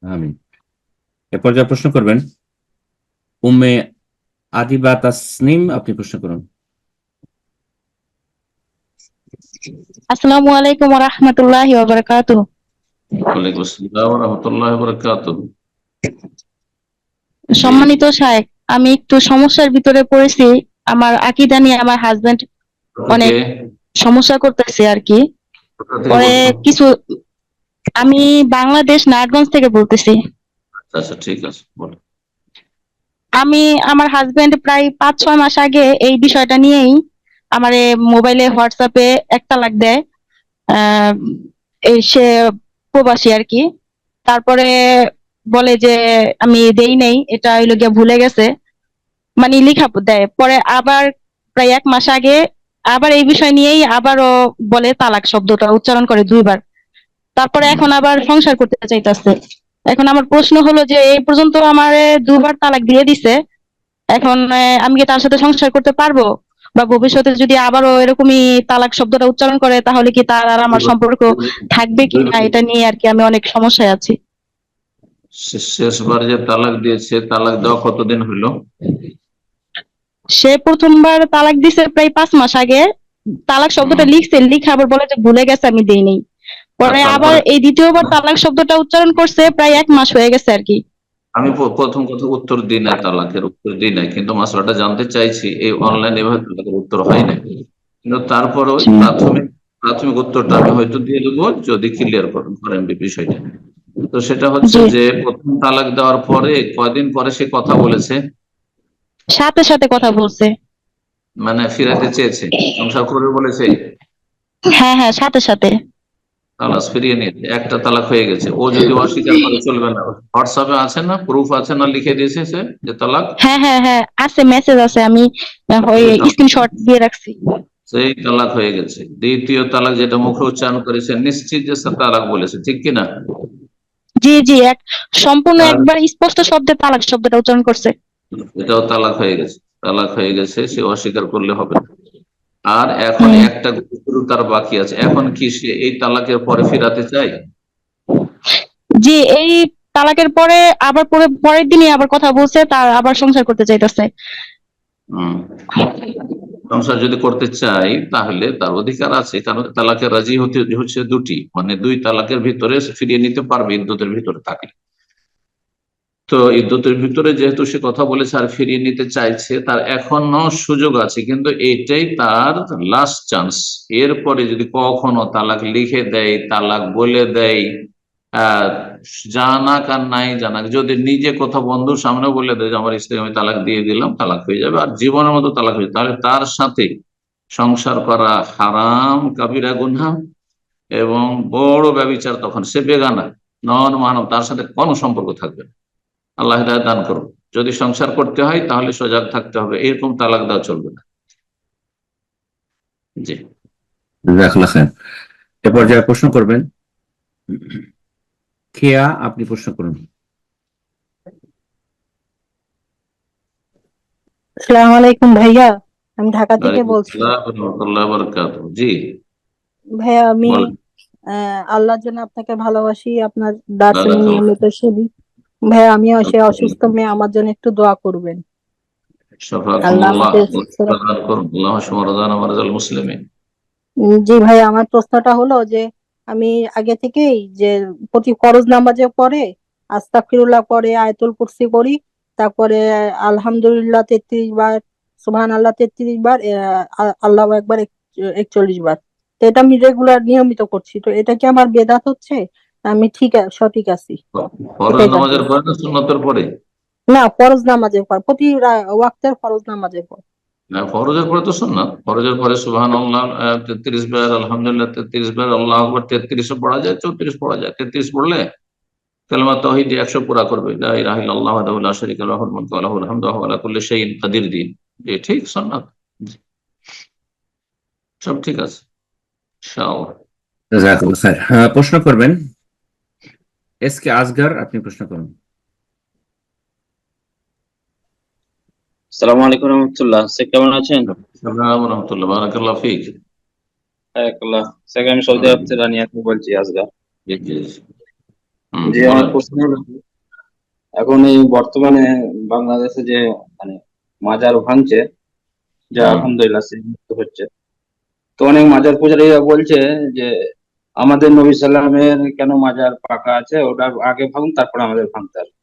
Speaker 4: আমিন। এরপর যা প্রশ্ন করবেন উম্মে আদিবা তাসনিম, আপনি প্রশ্ন করুন।
Speaker 14: আসসালামু আলাইকুম ওয়া রাহমাতুল্লাহি ওয়া বারাকাতুহু।
Speaker 3: ওয়ালাইকুম আসসালাম ওয়া রাহমাতুল্লাহি ওয়া বারাকাতুহু।
Speaker 14: সম্মানিত শায়েখ, আমি একটু সমস্যার ভিতরে পড়েছি। আমার আকীদা নিয়ে আমার হাজবেন্ড অনেক সমস্যা করতেছে আর কি। পরে কিছু, আমি বাংলাদেশ নারায়ণগঞ্জ থেকে বলতেছি।
Speaker 3: আচ্ছা, ঠিক আছে, বলো।
Speaker 14: আমি আমার হাজবেন্ড প্রায় 5-6 মাস আগে এই বিষয়টা নিয়েই আমার মোবাইলে হোয়াটসঅ্যাপে এক তালাক দেয়। এই সে প্রবাসী আর কি। তারপরে বলে যে আমি দেই নাই, এটা হইলো গিয়া ভুলে গেছে, মানে লিখা দেয়। পরে আবার প্রায় 1 মাস আগে আবার এই বিষয় নিয়েই আবারও বলে তালাক শব্দটা উচ্চারণ করে 2 বার। তারপরে এখন আবার সংসার করতে চাইতেছে। এখন আমার প্রশ্ন হলো যে এই পর্যন্ত আমার 2 বার তালাক দিয়ে দিছে, এখন আমি কি তার সাথে সংসার করতে পারবো? বা ভবিষ্যতে যদি আবারও এরকমই তালাক শব্দটা উচ্চারণ করে তাহলে কি তার আর আমার সম্পর্ক থাকবে কিনা, এটা নিয়ে আর কি আমি অনেক সমস্যায় আছি।
Speaker 3: শেষবার যে তালাক দিয়েছে, তালাক দেওয়া কতদিন হইলো?
Speaker 14: সে প্রথমবার তালাক দিছে প্রায় 5 মাস আগে। তালাক শব্দটা লিখছে, লিখে আবার বলে যে ভুলে গেছে, আমি দেই নাই। পরে আবার এই দ্বিতীয়বার তালাক শব্দটা উচ্চারণ করছে, প্রায় 1 মাস হয়ে গেছে আর কি।
Speaker 3: আমি প্রথম কথা উত্তর দিই না, তালাকের উত্তর দিই না, কিন্তু মশলাটা জানতে চাইছি। এই অনলাইন এভাবে তালাকের উত্তর হয় না, কিন্তু তারপরে প্রাথমিক উত্তরটা আমি হয়তো দিয়ে দেবো যদি ক্লিয়ার করেন বিষয়টা। তো সেটা হচ্ছে যে প্রথম তালাক দেওয়ার পরে কয়দিন পরে সে কথা বলেছে?
Speaker 14: সাথে সাথে কথা বলছে।
Speaker 3: মানে ফিরাতে চেয়েছে, সংসার করবে বলেছে?
Speaker 14: হ্যাঁ হ্যাঁ, সাথে সাথে।
Speaker 3: তালাক ফিরিয়ে নিয়েছে, একটা তালাক হয়ে গেছে। ও যদি অস্বীকার করে চলবে না? হোয়াটসঅ্যাপে আছে না, প্রুফ আছে না, লিখে দিয়েছে সে যে তালাক?
Speaker 14: হ্যাঁ হ্যাঁ হ্যাঁ, আছে, মেসেজ আছে, আমি স্ক্রিনশট দিয়ে রাখছি।
Speaker 3: সেই তালাক হয়ে গেছে। দ্বিতীয় তালাক যেটা মুখে উচ্চারণ করেছে, নিশ্চিত যে তালাক বলেছে, ঠিক কিনা?
Speaker 14: জি জি, সম্পূর্ণ একবার স্পষ্ট শব্দে তালাক শব্দটা উচ্চারণ করছে।
Speaker 3: এটাও তালাক হয়ে গেছে, তালাক হয়ে গেছে, সে অস্বীকার করলে হবে না। আর এখন একটা গুরু তার বাকি আছে, এখন কি সে এই তালাকের পরে ফিরাতে চায়?
Speaker 14: জি, এই তালাকের পরে আবার পরের দিনই আবার কথা বলছে, তার আবার সংসার করতে চাইতেছে।
Speaker 3: সংসার যদি করতে চাই তাহলে তার অধিকার আছে, কারণ তালাকের রাজি হতে হচ্ছে 2টি, মানে 2 তালাকের ভিতরে ফিরিয়ে নিতে পারবে ইদ্যতের ভিতরে থাকলে। তো ইদ্যতের ভিতরে যেহেতু সে কথা বলেছে আর ফিরিয়ে নিতে চাইছে, তার এখনো সুযোগ আছে, কিন্তু এটাই তার লাস্ট চান্স। এরপরে যদি কখনো তালাক লিখে দেয়, তালাক বলে দেয়, জানাক আর নাই জানাক, যদি নিজে কথা বন্ধুর সামনে বলে দেয় যে আমার স্ত্রী আমি তালাক দিয়ে দিলাম, তালাক হয়ে যাবে, আর জীবনের মতো তালাক হয়ে যাবে, তাহলে তার সাথে সংসার করা হারাম, কাবিরা গুনহা এবং বড় ব্যভিচার। তখন সে বেগানা, নন মানব, তার সাথে কোনো সম্পর্ক থাকবে না। আল্লাহ হিদায়াত দান করুন। যদি সংসার করতে হয় তাহলে সজাগ থাকতে হবে, এরকম তালাক দেওয়া চলবে না। জি,
Speaker 4: এরপর যারা প্রশ্ন করবেন, খেয়া, আপনি প্রশ্ন করুন।
Speaker 15: আসসালামু আলাইকুম ভাইয়া, আমি ঢাকা থেকে বলছি।
Speaker 3: জি,
Speaker 15: ভাইয়া আমি
Speaker 3: বলেন।
Speaker 15: আল্লাহর জন্য আপনাকে ভালোবাসি, আপনার দার্স আমি
Speaker 3: বারাকাল্লাহ।
Speaker 15: নিয়মিত শুনি। ভাইয়া আমিও সে অসুস্থ মেয়ে, আমার জন্য একটু দোয়া করবেন। আল্লাহ
Speaker 3: শাফাকুমুল্লাহ,
Speaker 15: আমাদের
Speaker 3: আল্লাহ দান করুন। আল্লাহ সুবহানাহু মারাজাল মুসলিমিন।
Speaker 15: জি ভাইয়া, আমার প্রশ্নটা হলো যে আমি আগে থেকেই যে প্রতি ফরজ নামাজে পড়ে আস্তাগফিরুল্লাহ পড়ে আয়াতুল কুরসি পড়ি, তারপরে আলহামদুলিল্লাহ 33 বার, সুবহানাল্লাহ 33 বার, আল্লাহু আকবার 41 বার। তো এটা আমি রেগুলার নিয়মিত করছি, তো এটা কি আমার বেদাত হচ্ছে? আমি সঠিক আছি?
Speaker 3: ফরজ
Speaker 15: এটাই জানতে
Speaker 3: নামাজের পরে না সুন্নতের পরে?
Speaker 15: না, ফরজ নামাজের পর, প্রতি ওয়াক্তের ফরজ নামাজের পর।
Speaker 3: না, ফরজের পরে তো সুন্নাত। ফরজের পরে সুবহানাল্লাহ 33 বার, আলহামদুলিল্লাহ 33 বার, আল্লাহু আকবার 33 পড়া যায়, 34 পড়া যায়। 33 পড়লে কালেমা তাওহীদ 100 পুরা করবে, লা ইলাহা ইল্লাল্লাহু ওয়াহদাহু লা শারীকা লাহু লাহুল মুলকু ওয়া লাহুল হামদু ওয়া হুয়া আলা কুল্লি শাইইন কাদির দিন। জি, ঠিক সুন্নাত, সব ঠিক আছে ইনশাআল্লাহ।
Speaker 4: জাযাকাল্লাহ খায়ের। প্রশ্ন করবেন এস কে আসগর, আপনি প্রশ্ন করুন।
Speaker 16: আসসালামু আলাইকুম রহমতুল্লাহ। স্যার কেমন আছেন?
Speaker 3: আসসালামু আলাইকুম রাহমাতুল্লাহ, বারাকাল্লাহু ফিক।
Speaker 16: হায়াকাল্লাহ। স্যার আমি সৌদি আরব থেকে রানিয়া থেকে বলছি, আসগর।
Speaker 3: জি জি
Speaker 16: জি, আমার প্রশ্ন হলো, এখন এই বর্তমানে বাংলাদেশে যে মানে মাজার ভাঙছে, যা আলহামদুলিল্লাহ মুক্ত হচ্ছে, তো অনেক মাজার পূজারীরা বলছে যে আমাদের নবী সাল্লামের কেন মাজার পাকা আছে, ওটা আগে ভাঙুন তারপর আমাদের ভাঙতে হবে।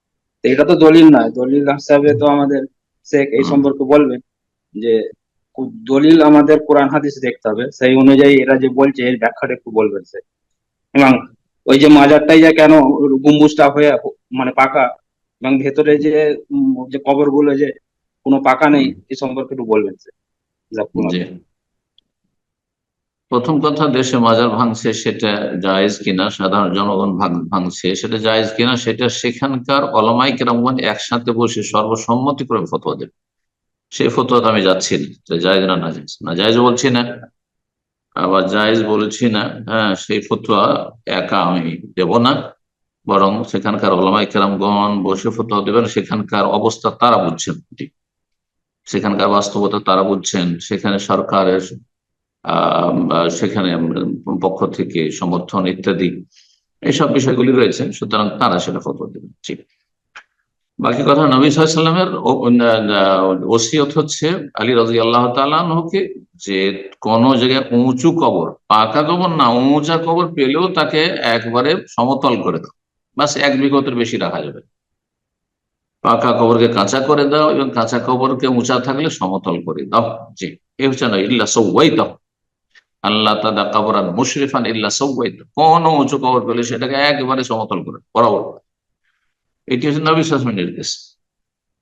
Speaker 16: তো এটা তো দলিল নয়, দলিল হিসাবে তো আমাদের শেখ এই সম্পর্কে বলবেন যে দলিল আমাদের কোরআন হাদিস দেখতে হবে, সেই অনুযায়ী এরা যে বলছে এর ব্যাখ্যাটা একটু বলবেন স্যার। এবং ওই যে মাজারটাই যে কেন গম্বুজটা হয়ে মানে পাকা, এবং ভেতরে যে কবর গুলো যে কোনো পাকা নেই, এই সম্পর্কে একটু বলবেন স্যার।
Speaker 3: জি, প্রথম কথা, দেশে মাজার ভাঙছে সেটা জায়েজ কিনা, সাধারণ জনগণ ভাঙছে সেটা জায়েজ কিনা, সেটা সেখানকার ওলামায়ে কেরামগণ একসাথে বসে সর্বসম্মতিক্রমে ফতোয়া দেবে। সেই ফতোয়াতে আমি যাচ্ছি না যে জায়েজ না নাজায়েজ, না জায়েজ বলছি না, আবার জায়েজ বলছি না। হ্যাঁ, সেই ফতোয়া একা আমি দেব না, বরং সেখানকার ওলামায়ে কেরামগণ বসে ফতোয়া দেবেন। সেখানকার অবস্থা তারা বুঝছেন, সেখানকার বাস্তবতা তারা বুঝছেন, সেখানে সরকারের সেখানে পক্ষ থেকে সমর্থন ইত্যাদি এইসব বিষয়গুলি রয়েছে, সুতরাং তারা সেটা ফতোয়া দেবেন। ঠিক, বাকি কথা, নবী সাল্লাল্লাহু আলাইহি ওয়াসাল্লামের ওসিয়ত হচ্ছে আলী রাদিয়াল্লাহু তাআলা আনহুকে যে কোন জায়গায় উঁচু কবর, পাকা কবর না, উঁচা কবর পেলেও তাকে একবারে সমতল করে দাও, বাস 1 বিঘতের বেশি রাখা যাবে। পাকা কবরকে কাঁচা করে দাও এবং কাঁচা কবরকে উঁচা থাকলে সমতল করে দাও। জি, এ হচ্ছে না ইল্লা সাওয়াইতাহু, আল্লাহ তাদা কবরান মুশরিফান ইল্লা সাওয়াইতাহু, কোন উঁচু কবর পেলে সেটাকে একেবারে সমতল করে বরাবর। এটি হচ্ছে নবী সাল্লাল্লাহু আলাইহি ওয়াসাল্লামের নির্দেশ।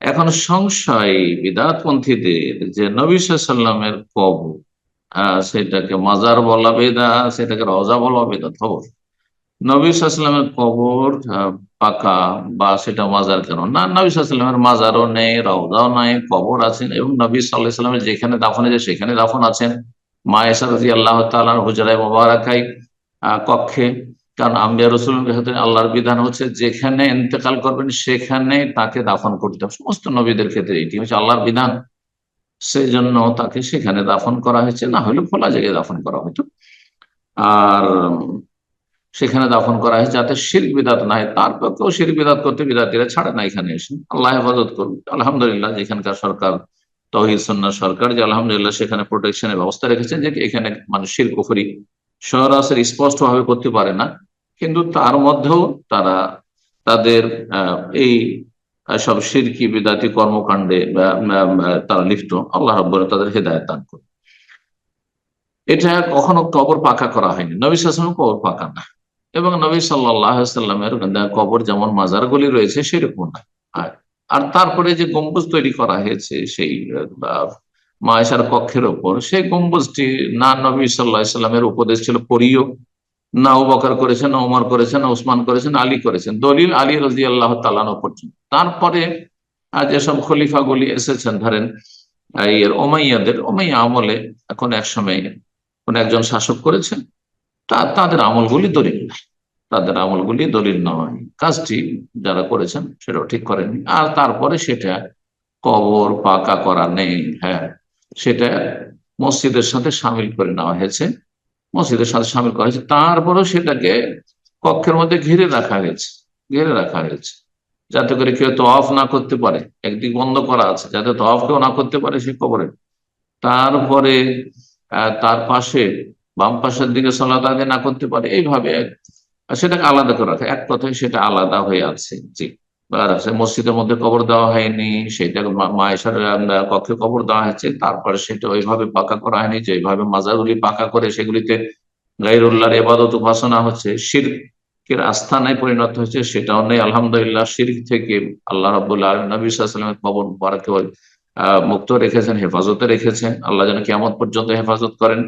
Speaker 3: এখন সংশয় বিদআতপন্থীদের যে নবী সাল্লাল্লাহু আলাইহি ওয়াসাল্লামের কবর, সেটাকে মাজার বলা বেদাত, সেটাকে রওজা বলা বেদাত। খবর, নবী সাল্লাল্লাহু আলাইহি ওয়াসাল্লামের কবর পাকা বা সেটা মাজার কেন না? নবী সাল্লাল্লাহু আলাইহি ওয়াসাল্লামের মাজারও নেই, রওজাও নাই, কবর আছেন, এবং নবী সাল্লাল্লাহু আলাইহি ওয়াসাল্লামের যেখানে দাফন আছে সেখানে দাফন আছেন, মা আয়েশা রাদিয়াল্লাহু তাআলার হুজরায়ে মুবারাকায় কক্ষে। কারণ আম্বিয়া রাসূল আল্লাহর বিধান হচ্ছে যেখানে ইন্তেকাল করবেন সেখানে তাকে দাফন করতে হবে, সমস্ত নবীদের ক্ষেত্রে এটি হচ্ছে আল্লাহর বিধান। সেই জন্য তাকে সেখানে দাফন করা হয়েছে, না হলে খোলা জায়গায় দাফন করা হতো। আর সেখানে দাফন করা হয়েছে যাতে শিরক বিদাত না হয়। তারপরেও শিরক বিদাত করতে বিদাতিরা ছাড়ে না, এখানে এসে আল্লাহ হেফাজত করবে। আলহামদুলিল্লাহ, যেখানকার সরকার তাওহীদ সুন্নাহ সরকার, যে আলহামদুলিল্লাহ সেখানে প্রোটেকশনের ব্যবস্থা রেখেছেন, যে এখানে মানুষ শিরক কুফরি সরাসরি স্পষ্ট ভাবে করতে পারে না, কিন্তু তার মধ্যেও তারা তাদের এই সব শিরকি বিদাতি কর্মকাণ্ডে তারা লিপ্ত। আল্লাহ রাব্বুল তাদের হেদায়েত দান করুন। এটা কখনো কবর পাকা করা হয়নি, নবী সাল্লাল্লাহু আলাইহি ওয়াসাল্লাম কবর পাকা না, এবং নবী সাল্লাল্লাহু আলাইহি ওয়াসাল্লামের কবর যেমন মাজারগুলি রয়েছে সেরকম না। আর তারপরে যে গম্বুজ তৈরি করা হয়েছে সেই মা আয়েশার কক্ষের ওপর, সেই গম্বুজটি না নবী সাল্লাল্লাহু আলাইহি ওয়াসাল্লামের উপদেশ ছিল পরিও, না আবু বকর করেছেন, না ওমর করেছেন, না ওসমান করেছেন, আলী করেছেন। দলিল আলী রাদিয়াল্লাহু তাআলা আনহু পর্যন্ত। তারপরে যেসব খলিফাগুলি এসেছেন, ধরেন ওমাইয়া আমলে, এখন এক সময় কোন একজন শাসক করেছেন, তাদের আমলগুলি দলিল নাই, তাদের আমলগুলি দলিল নয়। কাজটি যারা করেছেন সেটাও ঠিক করেননি। আর তারপরে সেটা কবর পাকা করা নেই, হ্যাঁ, সেটা মসজিদের সাথে সামিল করে নেওয়া হয়েছে। মসজিদের সাথে সামিল করা হয়েছে, তারপরেও সেটাকে কক্ষের মধ্যে ঘিরে রাখা হয়েছে যাতে করে কেউ তওয়াফ না করতে পারে। একদিক বন্ধ করা আছে যাতে তওয়াফ কেউ না করতে পারে সেই কবরে। তারপরে তার পাশে বাম পাশের দিকে সালাত আদায় না করতে পারে, এইভাবে সেটাকে আলাদা করে রাখা। এক কথায় সেটা আলাদা হয়ে আছে। জি, আর মসজিদের মধ্যে কবর দেওয়া হয়নি, সেটা মায়েশার কক্ষে কবর দেওয়া হয়েছে, তারপরে সেটা ওইভাবে পাকা করা হয়নি যে এইভাবে মাজারগুলি পাকা করে সেগুলিতে গায়রুল্লাহর ইবাদত উপাসনা হচ্ছে, শিরকের আস্থানায় পরিণত হচ্ছে, সেটাও নেই। আলহামদুলিল্লাহ, শিরক থেকে আল্লাহ রাব্বুল আলামিন নবী সাল্লাল্লাহু আলাইহি ওয়াসাল্লামের কবর মুবারককে মুক্ত রেখেছেন, হেফাজতে রেখেছেন। আল্লাহ যেন কিয়ামত পর্যন্ত হেফাজত করেন।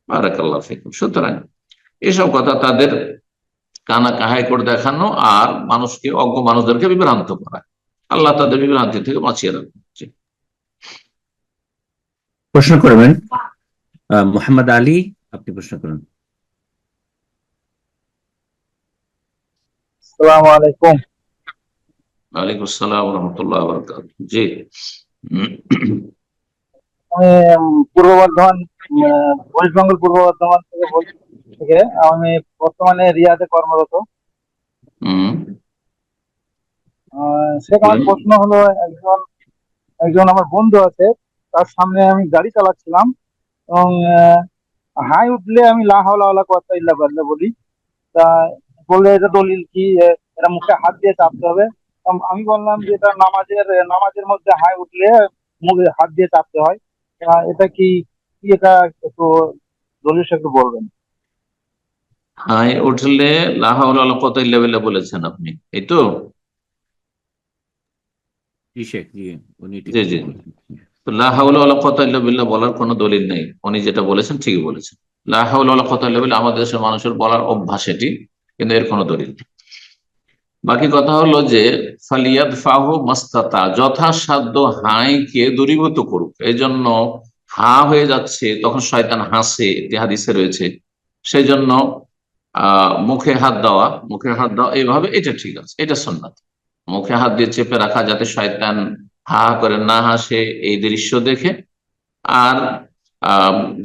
Speaker 3: বারাকাল্লাহু ফিকুম। সুতরাং এসব কথা তাদের কানা কাহাই করে দেখানো আর মানুষকে, অজ্ঞ মানুষদেরকে বিভ্রান্ত করা। আল্লাহ তাদের বিভ্রান্তি থেকে বাঁচিয়ে রাখবেন।
Speaker 4: প্রশ্ন করবেন মোহাম্মদ আলী, আপনি প্রশ্ন করুন।
Speaker 17: আসসালামু আলাইকুম।
Speaker 3: ওয়ালাইকুম আসসালাম ওয়া রাহমাতুল্লাহি ওয়া বারাকাতুহু। জি,
Speaker 17: আমি পূর্ব বর্ধমান, ওয়েস্ট বেঙ্গল পূর্ব বর্ধমান থেকে বলছি। আমি বর্তমানে রিয়াদে কর্মরত। সেখানে আমার প্রশ্ন হলো, একজন আমার বন্ধু আছে, তার সামনে আমি গাড়ি চালাচ্ছিলাম এবং হাই উঠলে আমি লা হাওলা ওয়ালা কুওয়াতা ইল্লা বিল্লাহ বলি। তা বললে এটা দলিল কি, এটা মুখে হাত দিয়ে চাপতে হবে? আমি বললাম যে এটা নামাজের মধ্যে হাই উঠলে মুখে হাত দিয়ে চাপতে হয়। এটা কি এটা একটু দলিল একটু বলবেন?
Speaker 3: হাই উঠলে লা হাওলা ওয়ালা কুওয়াতা ইল্লা বিল্লাহ বলেছেন আপনি, এই তো? জি জি। লা হাওলা ওয়ালা কুওয়াতা ইল্লা বিল্লাহ বলার কোনো দলিল নেই। উনি যেটা বলেছেন ঠিকই বলেছেন। লা হাওলা ওয়ালা কুওয়াতা ইল্লা বিল্লাহ আমাদের দেশের মানুষের বলার অভ্যাস এটি, কিন্তু এর কোনো দলিল নেই। বাকি কথা হলো যে ফালিয়াদফাহু মাস্তাতা, যথাসাধ্য হাইকে দূরীভূত করুক। এই জন্য হা হয়ে যাচ্ছে, তখন শয়তান হাসে, এটি হাদিসে রয়েছে। সেই জন্য মুখে হাত দেওয়া এইভাবে, এটা ঠিক আছে, এটা সুন্নাত। মুখে হাত দিয়ে চেপে রাখা যাতে শয়তান হা করে না হাসে এই দৃশ্য দেখে, আর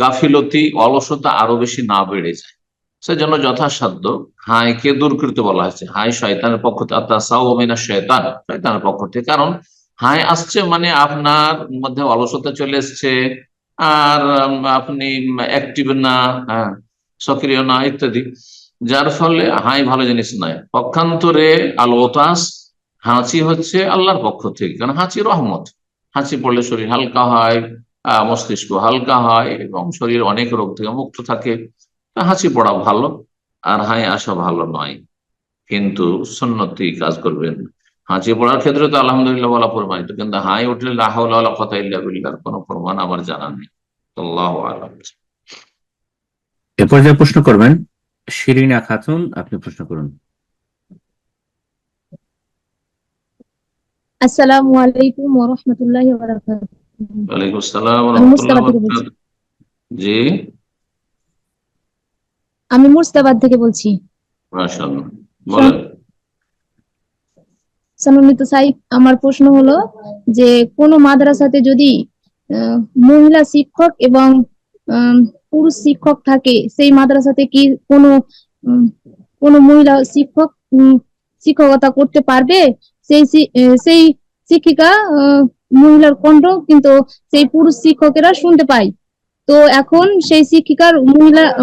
Speaker 3: গাফিলতি, অলসতা আরো বেশি না বেড়ে যায়, সেজন্য যথাসাধ্য হাইকে দূর করতে বলা হয়েছে। হাই শয়তানের পক্ষ থেকে, শয়তানের পক্ষ থেকে। কারণ হাই আসছে মানে আপনার মধ্যে অলসতা চলে এসছে, আর আপনি অ্যাক্টিভ না, সক্রিয় না, ইত্যাদি, যার ফলে হাই ভালো জিনিস নয়। পক্ষান্তরে আল ওতাস, হাঁচি হচ্ছে আল্লাহর পক্ষ থেকে, কারণ হাঁচি রহমত। হাঁচি পড়লে শরীর হালকা হয়, মস্তিষ্ক হালকা হয় এবং শরীর অনেক রোগ থেকে মুক্ত থাকে। হাঁচি পড়া ভালো, আর হাই আসা ভালো নয়, কিন্তু সুন্নতি কাজ করবেন। হাঁচি পড়ার ক্ষেত্রে তো আলহামদুলিল্লাহ বলা প্রমাণিত, কিন্তু হাই উঠলে লা হাওলা ওয়ালা কুওয়াতা ইল্লা বিল্লাহর কোনো প্রমাণ আমার জানা নেই। আল্লাহু আ'লাম।
Speaker 4: এরপর যে প্রশ্ন করবেন শিরিনা খাতুন, আপনি প্রশ্ন করুন।
Speaker 18: আসসালামু আলাইকুম ওয়া রাহমাতুল্লাহি ওয়া বারাকাতুহু।
Speaker 3: ওয়ালাইকুম আসসালাম ওয়া রাহমাতুল্লাহি ওয়া বারাকাতুহু। জি,
Speaker 18: আমি মুর্শিদাবাদ থেকে বলছি।
Speaker 3: মাশাআল্লাহ, বলেন।
Speaker 18: সম্মানিত সাহেব, আমার প্রশ্ন হলো যে কোন মাদ্রাসাতে যদি মহিলা শিক্ষক এবং পুরুষ শিক্ষক থাকে, সেই মাদ্রাসাতে কি কোনো মহিলা শিক্ষক শিক্ষকতা করতে পারবে? সেই শিক্ষিকা মহিলার কণ্ঠ কিন্তু সেই পুরুষ শিক্ষকেরা শুনতে পায়। তো এখন সেই শিক্ষিকার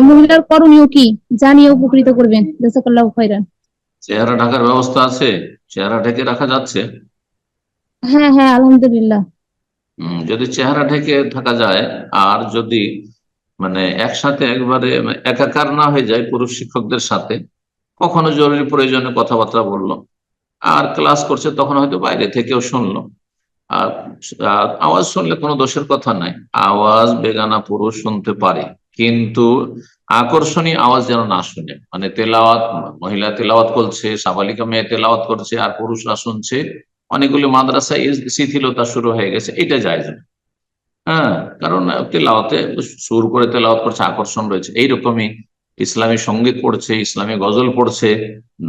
Speaker 18: মহিলার করণীয় কি জানিয়ে উপকৃত করবেন। জাযাকাল্লাহু খাইরান।
Speaker 3: চেহারা ঢাকার ব্যবস্থা আছে? চেহারা ঢেকে রাখা যাচ্ছে?
Speaker 18: হ্যাঁ হ্যাঁ, আলহামদুলিল্লাহ।
Speaker 3: যদি চেহারা ঢেকে থাকা যায়, আর যদি মানে একসাথে একবারে একাকার না হয়ে যায় পুরুষ শিক্ষকদের সাথে, কখনো জরুরি প্রয়োজনে কথাবার্তা বললো, আর ক্লাস করছে তখন হয়তো বাইরে থেকেও শুনলো, আর আওয়াজ শুনলে কোনো দোষের কথা নাই। আওয়াজ বেগানা পুরুষ শুনতে পারে, কিন্তু আকর্ষণীয় আওয়াজ যেন না শুনে। মানে তেলাওয়াত, মহিলা তেলাওয়াত করছে, সাবালিকা মেয়ে তেলাওয়াত করছে আর পুরুষরা শুনছে, অনেকগুলো মাদ্রাসায় শিথিলতা শুরু হয়ে গেছে, এটা জায়েজ না। কারণ তেলাওয়াতে সুর করে তেলাওয়াত করছে, আকর্ষণ রয়েছে। এইরকমই ইসলামী সঙ্গীত পড়ছে, ইসলামী গজল পড়ছে,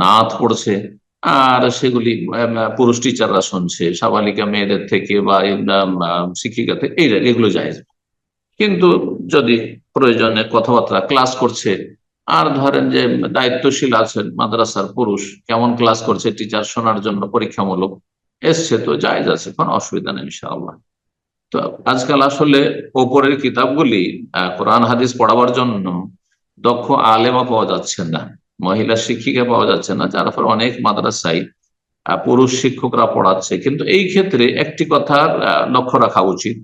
Speaker 3: নাত পড়ছে, আর সেগুলি পুরুষ টিচাররা শুনছে সাবালিকা মেয়েদের থেকে বা শিক্ষিকা থেকে, এগুলো জায়েজ। কিন্তু যদি প্রয়োজনে কথাবার্তা ক্লাস করছে, আর ধরেন যে দায়িত্বশীল আছেন মাদ্রাসার পুরুষ, কেমন ক্লাস করছে টিচার শোনার জন্য পরীক্ষামূলক এসছে, তো জায়েজ আছে, কোনো অসুবিধা নেই ইনশাআল্লাহ। তো আজকাল আসলে ওপরের কিতাবগুলি কোরআন হাদিস পড়াবার জন্য দক্ষ আলেমা পাওয়া যাচ্ছে না, মহিলা শিক্ষিকা পাওয়া যাচ্ছে না, যার ফলে অনেক মাদ্রাসায় পুরুষ শিক্ষকরা পড়াচ্ছে। কিন্তু এই ক্ষেত্রে একটি কথার লক্ষ্য রাখা উচিত,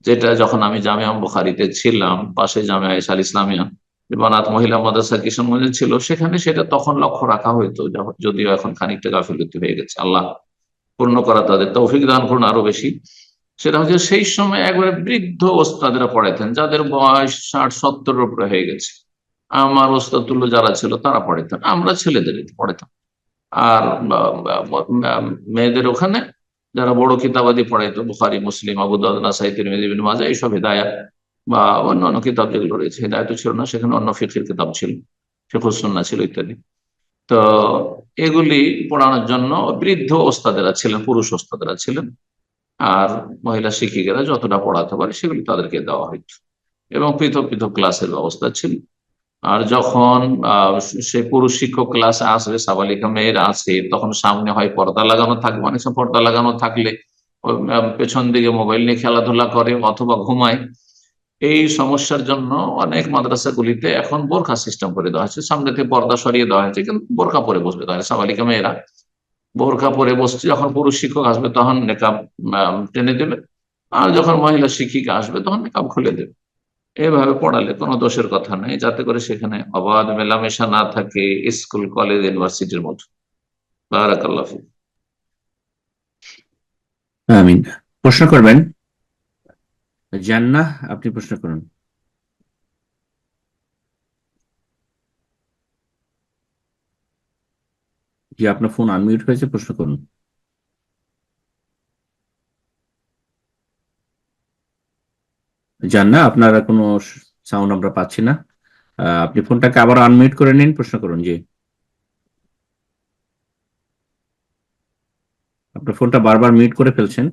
Speaker 3: যেটা যখন আমি জামিয়া বুখারীতে ছিলাম, পাশে জামিয়া ইসা আল ইসলামিয়া বানাত মহিলা মাদ্রাসা কিশোরগঞ্জে ছিল, সেখানে সেটা তখন লক্ষ্য রাখা হইতো, যদিও এখন খানিকটা গাফিলতি হয়ে গেছে, আল্লাহ পূর্ণ করা তাদের তৌফিক দান করুন আরো বেশি। সেটা হচ্ছে সেই সময় একবারে বৃদ্ধ ওস্তাদেরা পড়াইতেন, যাদের বয়স 60-70 উপরে হয়ে গেছে। আমার ওস্তাদুল্য যারা ছিল তারা পড়াইতেন, আমরা ছেলেদের পড়াইতাম। আর মেয়েদের ওখানে যারা বড় কিতাবাদি পড়াইতো, বুখারী, মুসলিম, আবু দাউদ, নাসাই, তিরমিজি, ইবনে মাজাহ, এইসব হিদায়াত বা অন্যান্য কিতাব যেগুলো রয়েছে, হিদায়াত ছিল না, সেখানে অন্য ফিকহের কিতাব ছিল, ফিকহুস সুন্নাহ ছিল ইত্যাদি। তো এগুলি পড়ানোর জন্য বৃদ্ধ ওস্তাদেরা ছিলেন, পুরুষ ওস্তাদেরা ছিলেন, আর মহিলা শিক্ষিকারা যতটা পড়াতে পারে সেগুলি তাদেরকে দেওয়া হইত, এবং পৃথক পৃথক ক্লাসের ব্যবস্থা ছিল। আর যখন সে পুরুষ শিক্ষক ক্লাসে আসবে, সাবালিকা মেয়েরা আছে, তখন সামনে হয় পর্দা লাগানো থাকবে, অনেক সময় পর্দা লাগানো থাকলে পেছন দিকে মোবাইল নিয়ে খেলাধুলা করে অথবা ঘুমায়। এই সমস্যার জন্য অনেক মাদ্রাসাগুলিতে এখন বোরখা সিস্টেম করে দেওয়া হয়েছে, সামনে থেকে পর্দা সরিয়ে দেওয়া হয়েছে, কিন্তু বোরখা পরে বসবে, তাহলে সাবালিকা মেয়েরা বোরখা পরে বসছে, যখন পুরুষ শিক্ষক আসবে তখন নেকাব টেনে দেবে, আর যখন মহিলা শিক্ষিকা আসবে তখন নেকাব খুলে দেবে। এভাবে পড়ালে কোনো দোষের কথা নেই, যাতে করে সেখানে অবাধ মেলামেশা না থাকে স্কুল, কলেজ, ইউনিভার্সিটির মতো। বারাকাল্লাহ ফিক।
Speaker 4: আমিন। প্রশ্ন করবেন জান্নাহ, আপনি প্রশ্ন করুন। জি, আপনার ফোন আনমিউট হয়েছে, প্রশ্ন করুন। জান্নাহ, আপনার কোনো সাউন্ড আমরা পাচ্ছি না, আপনি ফোনটাকে আবার আনমিউট করে নিন, প্রশ্ন করুন। জি, আপনার ফোনটা বারবার মিউট করে ফেলছেন,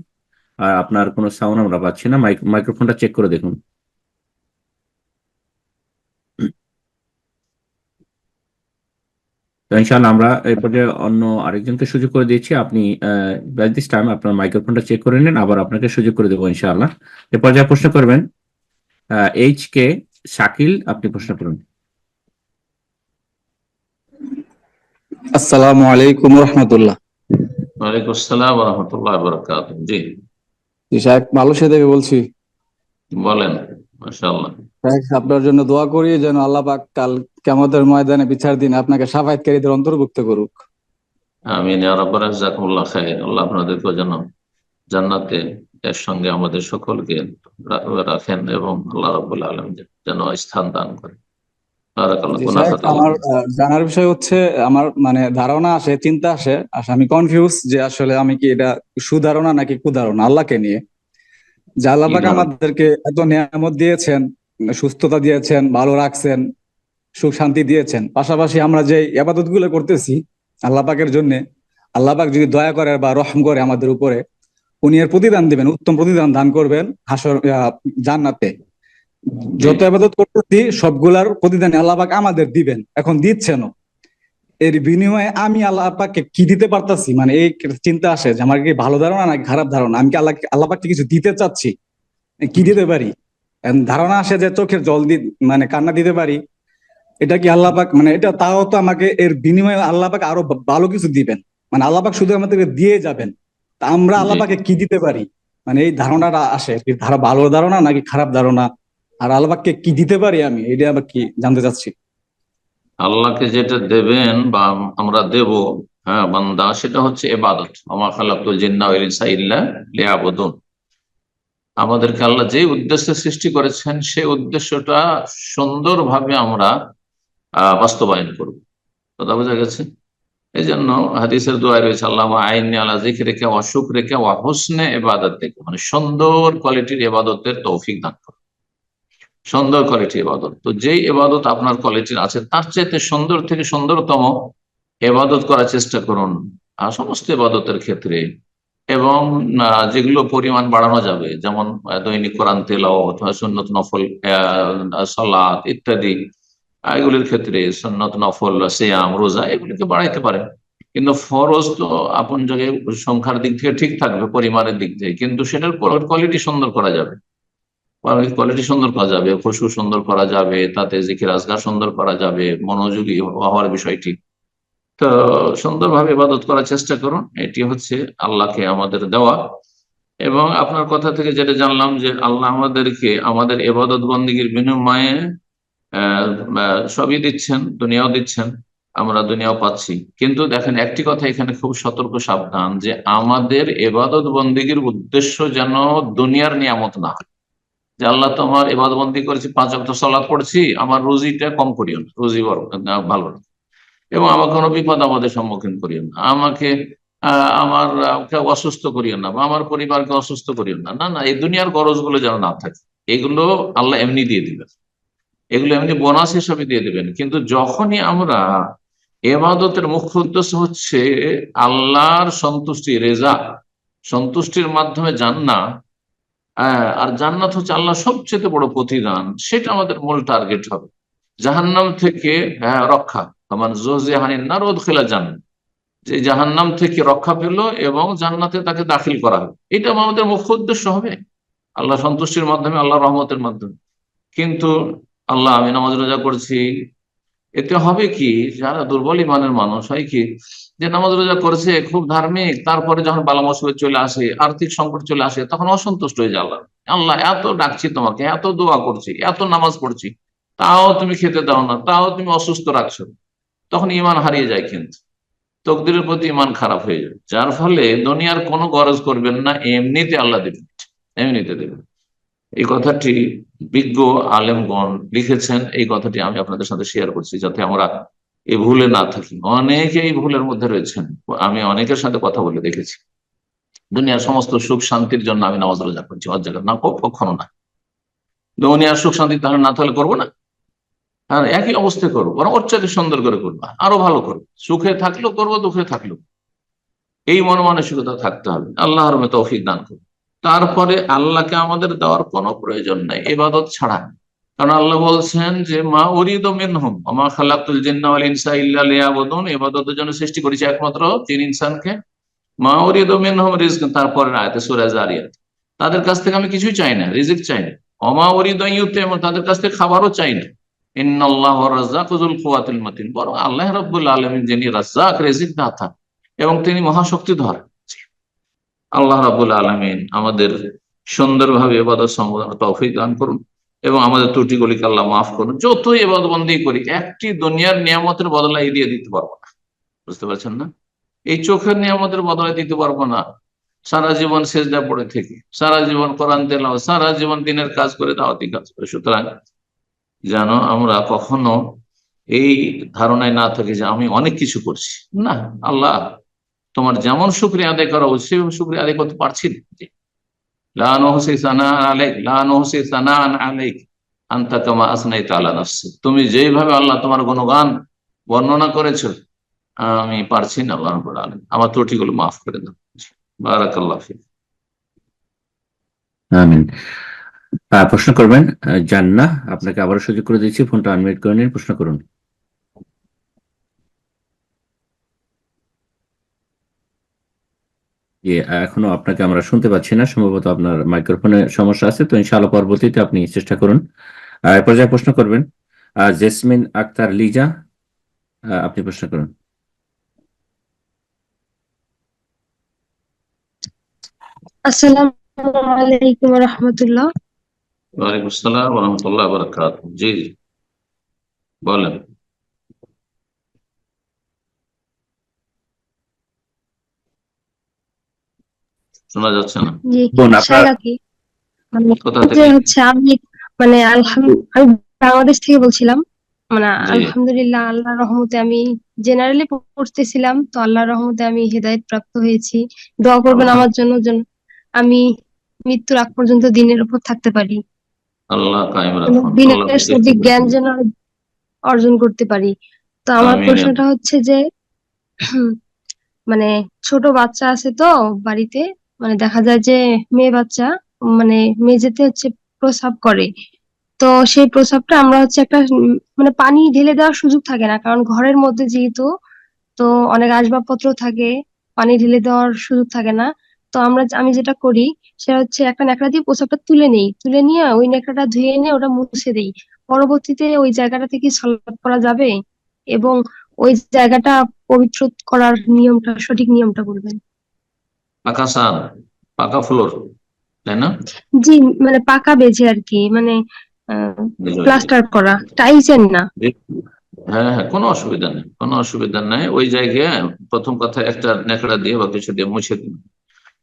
Speaker 4: আর আপনার কোনো সাউন্ড আমরা পাচ্ছি না। মাইক্রোফোনটা চেক করে দেখুন। তো ইনশাআল্লাহ আমরা এই পর্যায়ে অন্য আরেকজনকে সুযোগ করে দিয়েছি। আপনি বাই দিস টাইম আপনার মাইক্রোফোনটা চেক করে নিন, আবার আপনাকে সুযোগ করে দেবো ইনশাআল্লাহ। এ পর্যায়ে প্রশ্ন করবেন HK শাকিল, আপনি প্রশ্ন করুন।
Speaker 19: আসসালামু আলাইকুম রহমতুল্লাহ।
Speaker 3: ওয়ালাইকুম আসসালাম ওয়া রাহমাতুল্লাহি ওয়া বারাকাতুহু। জি
Speaker 19: শাহেখ, মালয়েশিয়া থেকে বলছি।
Speaker 3: বলেন। মাশাআল্লাহ।
Speaker 19: আপনার জন্য দোয়া করি যেন আল্লাহ পাক কাল কিয়ামতের ময়দানে বিচার দিন আপনাকে শাফায়াতকারীদের অন্তর্ভুক্ত করুক।
Speaker 3: আমিন ইয়া রাব্বাল জাযাকুমুল্লাহ খাইর। আল্লাহ আপনাদেরকে যেন জান্নাতে এর সঙ্গে আমাদের সকলকে রাখেন, এবং আল্লাহ রাব্বুল আলামিন যেন স্থান দান করেন।
Speaker 19: আমার জানার বিষয় হচ্ছে, আমার মানে ধারণা আসে, চিন্তা আসে, আমি কনফিউজ যে আসলে আমি কি এটা সুধারণা নাকি কুধারণা আল্লাহকে নিয়ে। যে আল্লাহ পাক আমাদেরকে এত নিয়ামত দিয়েছেন, সুস্থতা দিয়েছেন, ভালো রাখছেন, সুখ শান্তি দিয়েছেন, পাশাপাশি আমরা যে ইবাদত গুলো করতেছি আল্লাহ পাকের জন্য, আল্লাহ পাক যদি দয়া করে বা রহম করে আমাদের উপরে, উনি এর প্রতিদান দিবেন, উত্তম প্রতিদান দান করবেন হাসর জান্নাতে। যত ইবাদত করতেছি সবগুলার প্রতিদান আল্লাহ পাক আমাদের দিবেন, এখন দিচ্ছেনও। এর বিনিময়ে আমি আল্লাহ পাককে কি দিতে পারতাছি, মানে এই চিন্তা আসে যে আমার কি ভালো ধারণা নাকি খারাপ ধারণা, আমি কি আল্লাহ পাককে কিছু দিতে চাচ্ছি, কি দিতে পারি। ধারণা আসে যে চোখের জল মানে কান্না দিতে পারি, এটা কি আল্লাহ পাক, মানে এটা তাও তো আমাকে এর বিনিময়ে আল্লাহ পাক আরো ভালো কিছু দিবেন, মানে আল্লাহ পাক শুধু আমাদেরকে দিয়ে যাবেন, তা আমরা আল্লাহ পাককে কি দিতে পারি, মানে এই ধারণাটা আসে। ভালো ধারণা নাকি খারাপ ধারণা, আর আল্লাহ পাককে কি দিতে পারি আমি, এটা আবার কি জানতে চাচ্ছি।
Speaker 3: আল্লাহকে যেটা দেবেন বা আমরা দেব, হ্যাঁ বান্দা, সেটা হচ্ছে ইবাদত। ওয়া খালাকতুল জিন্না ওয়াল ইনসা ইল্লা লিয়াবুদুন। আমাদেরকে আল্লাহ যে উদ্দেশ্যে সৃষ্টি করেছেন সেই উদ্দেশ্যটা সুন্দরভাবে আমরা বাস্তবায়ন করব। কথা বোঝা গেছে? এই জন্য হাদিসের দোয়া রয়েছে, আল্লাহ আইনি আলা যিকরিকা ওয়া শুকরিকা ওয়া হুসনে ইবাদাতিকা, মানে সুন্দর কোয়ালিটির ইবাদতের তৌফিক দান করো, সুন্দর কোয়ালিটির ইবাদত। তো যেই ইবাদত আপনার কোয়ালিটির আছে তার চাইতে সুন্দর থেকে সুন্দরতম ইবাদত করার চেষ্টা করুন। আর সমস্ত ইবাদতের ক্ষেত্রে এবং যেগুলো পরিমাণ বাড়ানো যাবে, যেমন দৈনিক কোরআন তেলাওয়াত, সুন্নত নফল সালাত ইত্যাদি, এগুলির ক্ষেত্রে সুন্নত নফল সিয়াম রোজা এগুলিকে বাড়াইতে পারে। কিন্তু ফরজ তো আপন জায়গায় সংখ্যার দিক থেকে ঠিক থাকবে, পরিমাণের দিক থেকে, কিন্তু সেটার কোয়ালিটি সুন্দর করা যাবে, কোয়ালিটি সুন্দর করা যাবে, খুশু সুন্দর করা যাবে, তাতে জিকির আজকার সুন্দর করা যাবে, মনোযোগী হওয়ার বিষয়টি। তো সুন্দরভাবে ইবাদত করার চেষ্টা করুন, এটি হচ্ছে আল্লাহকে আমাদের দেওয়া। এবং আপনার কথা থেকে যেটা জানলাম যে আল্লাহ আমাদেরকে আমাদের ইবাদত বন্দেগীর বিনিময়ে সবই দিচ্ছেন, দুনিয়াও দিচ্ছেন, আমরা দুনিয়াও পাচ্ছি। কিন্তু দেখেন একটি কথা এখানে খুব সতর্ক সাবধান, যে আমাদের ইবাদত বন্দেগীর উদ্দেশ্য যেন দুনিয়ার নিয়ামত না হয়, যে আল্লাহ তো আমার ইবাদত বন্দি করেছি, 5 ওয়াক্ত সালাত পড়ছি, আমার রুজিটা কম করিও না, রুজি বড় ভালো না, এবং আমাকে কোনো বিপদ আমাদের সম্মুখীন করিও না, আমাকে আমার অসুস্থ করিও না, বা আমার পরিবারকে অসুস্থ করিও না। না না, এই দুনিয়ার গরজগুলো যেন না থাকে, এগুলো আল্লাহ এমনি দিয়ে দিবেন, এগুলো এমনি বোনাস হিসাবে দিয়ে দিবেন। কিন্তু যখনই আমরা ইবাদতের মুখ্য উদ্দেশ্য হচ্ছে আল্লাহর সন্তুষ্টি, রেজা, সন্তুষ্টির মাধ্যমে জান্নাত, আর জান্নাত হচ্ছে আল্লাহ সবচেয়ে বড় প্রতিদান, সেটা আমাদের মূল টার্গেট হবে। জাহান্নাম থেকে রক্ষা, যে জাহান্নাম থেকে রক্ষা পেল এবং জান্নাতে তাকে দাখিল করা হবে, এটা আমাদের মুখ্য উদ্দেশ্য হবে, আল্লাহ সন্তুষ্টির মাধ্যমে, আল্লাহ রহমতের মাধ্যমে। কিন্তু আল্লাহ আমি নামাজ রোজা করছি, এতে হবে কি, যারা দুর্বল ইমানের মানুষ হয় কি, যে নামাজ রোজা করেছে, খুব ধার্মিক, তারপরে যখন বালা মুসিবত চলে আসে, আর্থিক সংকট চলে আসে, তখন অসন্তুষ্ট হয়ে যায়। আল্লাহ এত ডাকছি তোমাকে, এত দোয়া করছি, এত নামাজ পড়ছি, তাও তুমি খেতে দাও না, তাও তুমি অসুস্থ রাখছো, তখন ইমান হারিয়ে যায়, কিন্তু তকদিরের প্রতি ইমান খারাপ হয়ে যায়, যার ফলে দুনিয়ার কোনো গরজ করবেন না, এমনিতে আল্লাহ দেবেন, এমনিতে দেবেন। এই কথাটি বিজ্ঞ আলেমগণ লিখেছেন, এই কথাটি আমি আপনাদের সাথে শেয়ার করছি যাতে আমরা এই ভুলে না থাকি। অনেকে এই ভুলের মধ্যে রয়েছেন, আমি অনেকের সাথে কথা বলে দেখেছি, দুনিয়ার সমস্ত সুখ শান্তির জন্য আমি নামাজ রোজা করছি, অজাগা না, কখনো না। দুনিয়ার সুখ শান্তি তাহলে না থাকলে করবো না, আর একই অবস্থায় করবো, বরং ওর চাইতে সুন্দর করে করবো, আরো ভালো করবো, সুখে থাকলেও করবো, দুঃখে থাকলেও, এই মন মানসিকতা থাকতে হবে। আল্লাহর তৌফিক দান করুন। তারপরে আল্লাহকে আমাদের দেওয়ার কোনো প্রয়োজন নাই ইবাদত ছাড়া, কারণ আল্লাহ বলছেন যে মা উরিদু মিনহুম ওয়া মা খালাকতুল জিন্না ওয়াল ইনসা ইল্লা লিয়াবুদুন, ইবাদতের জন্য সৃষ্টি করেছি একমাত্র জিন ইনসানকে। মা উরিদু মিনহুম রিজকান, তারপরে আয়াতে সূরা জারিয়াত, তাদের কাছ থেকে আমি কিছুই চাই না, রিজিক চাই না। ওয়া মা উরিদু আন ইউতিমুন, তাদের কাছ থেকে খাবারও চাই না। ইন্নাল্লাহু রাজ্জাকু যুল কুওয়াতিল মাতিন, বরং আল্লাহ রাব্বুল আলামিন যিনি রাজ্জাক, রিজিক দাতা, এবং তিনি মহাশক্তিধর। আল্লাহ রাব্বুল আলামিন আমাদের সুন্দরভাবে ইবাদত সম্পাদনের তৌফিক দান করুন এবং আমাদের ত্রুটিগুলিকে আল্লাহ মাফ করুন। যতই ইবাদত বন্দেগী করি, একটি দুনিয়ার নিয়ামতের বদলায় দিয়ে দিতে পারবো না, বুঝতে পারছেন না? এই চোখের নিয়ামতের বদলায় দিতে পারবো না, সারা জীবন সেজদা পড়ে থেকে, সারা জীবন কোরআন তেলাওয়াত, সারা জীবন দিনের কাজ করে, দাওয়াতি কাজ করে। সুতরাং যেন আমরা কখনো এই ধারণায় না থাকি যে আমি অনেক কিছু করছি। না, আল্লাহ তোমার যেমন শুকরিয়া আদায় করা উচিত সেভাবে শুকরিয়া আদায় করতে পারছি না। লা নুহসি সানাআন আলাইক, লা নুহসি সানাআন আলাইক আনতা কামা আসনাইতা আলা নাফসিক, তুমি যেভাবে আল্লাহ তোমার গুণগান বর্ণনা করেছো, আমি পারছি না আল্লাহ রাব্বুল আলামিন, আমার ত্রুটিগুলো মাফ করে দাও। বারাকাল্লাহু ফিক।
Speaker 4: আমিন। প্রশ্ন করবেন জান্নাহ, আপনাকে আবারও সুযোগ করে দিচ্ছি, ফোনটা আনমিউট করে নিন, প্রশ্ন করুন। এখনো আপনাকে আমরা শুনতে পাচ্ছি না, সম্ভবত আপনার মাইক্রোফোনে সমস্যা আছে, তো ইনশাআল্লাহ পরবর্তীতে আপনি চেষ্টা করুন। এই পর্যায়ে প্রশ্ন করবেন জেসমিন আক্তার লিজা, আপনি প্রশ্ন করুন।
Speaker 18: আসসালামু আলাইকুম ওয়া রাহমাতুল্লাহ।
Speaker 3: ওয়ালাইকুম আসসালাম ওয়া রাহমাতুল্লাহি ওয়া বারাকাতুহু। জি জি বলেন। শোনা যাচ্ছে না।
Speaker 18: জি,
Speaker 4: বোন আপনার
Speaker 3: কোথা
Speaker 18: যে
Speaker 3: থেকে?
Speaker 18: হচ্ছে আমি আমি বাংলাদেশ থেকে বলছিলাম।
Speaker 3: জি
Speaker 18: আলহামদুলিল্লাহ, আল্লাহর রহমতে আমি জেনারেলি পড়তেছিলাম, তো আল্লাহর রহমতে আমি হেদায়েত প্রাপ্ত হয়েছি। দোয়া করবেন আমার জন্য, যেন আমি মৃত্যুর আগ পর্যন্ত দিনের উপর থাকতে পারি,
Speaker 3: আল্লাহ কায়েম
Speaker 18: এবং
Speaker 3: রাখুন, আল্লাহ
Speaker 18: দিনের সঠিক জ্ঞান যেন অর্জন করতে পারি। তো আমার
Speaker 3: আমিন।
Speaker 18: প্রশ্নটা হচ্ছে যে
Speaker 20: মানে ছোট বাচ্চা আছে তো বাড়িতে, মানে দেখা যায় যে মেয়ে বাচ্চা মানে মেঝেতে হচ্ছে প্রস্রাব করে। তো সেই প্রস্রাবটা আমরা হচ্ছে একটা মানে পানি ঢেলে দেওয়ার সুযোগ থাকে না, কারণ ঘরের মধ্যে যেহেতু, তো অনেক আসবাবপত্র থাকে, পানি ঢেলে দেওয়ার সুযোগ থাকে না। তো আমি যেটা করি সেটা হচ্ছে একটা ন্যাকড়া দিয়ে প্রস্রাবটা তুলে নেই, তুলে নিয়ে ওই ন্যাকড়াটা ধুয়ে এনে ওটা মুছে দেই। পরবর্তীতে ওই জায়গাটা থেকে সালাত করা যাবে, এবং ওই জায়গাটা পবিত্র করার নিয়মটা, সঠিক নিয়মটা বলবেন।
Speaker 3: পাকা সাদ, পাকা ফ্লোর, তাই না?
Speaker 20: জি, মানে পাকা বেজে আর কি, মানে প্লাস্টার করা, টাইলসের না।
Speaker 3: হ্যাঁ হ্যাঁ, কোনো অসুবিধা নেই, কোনো অসুবিধা নেই। ওই জায়গায় প্রথম কথা একটা ন্যাকড়া দিয়ে বা কিছু দিয়ে মুছে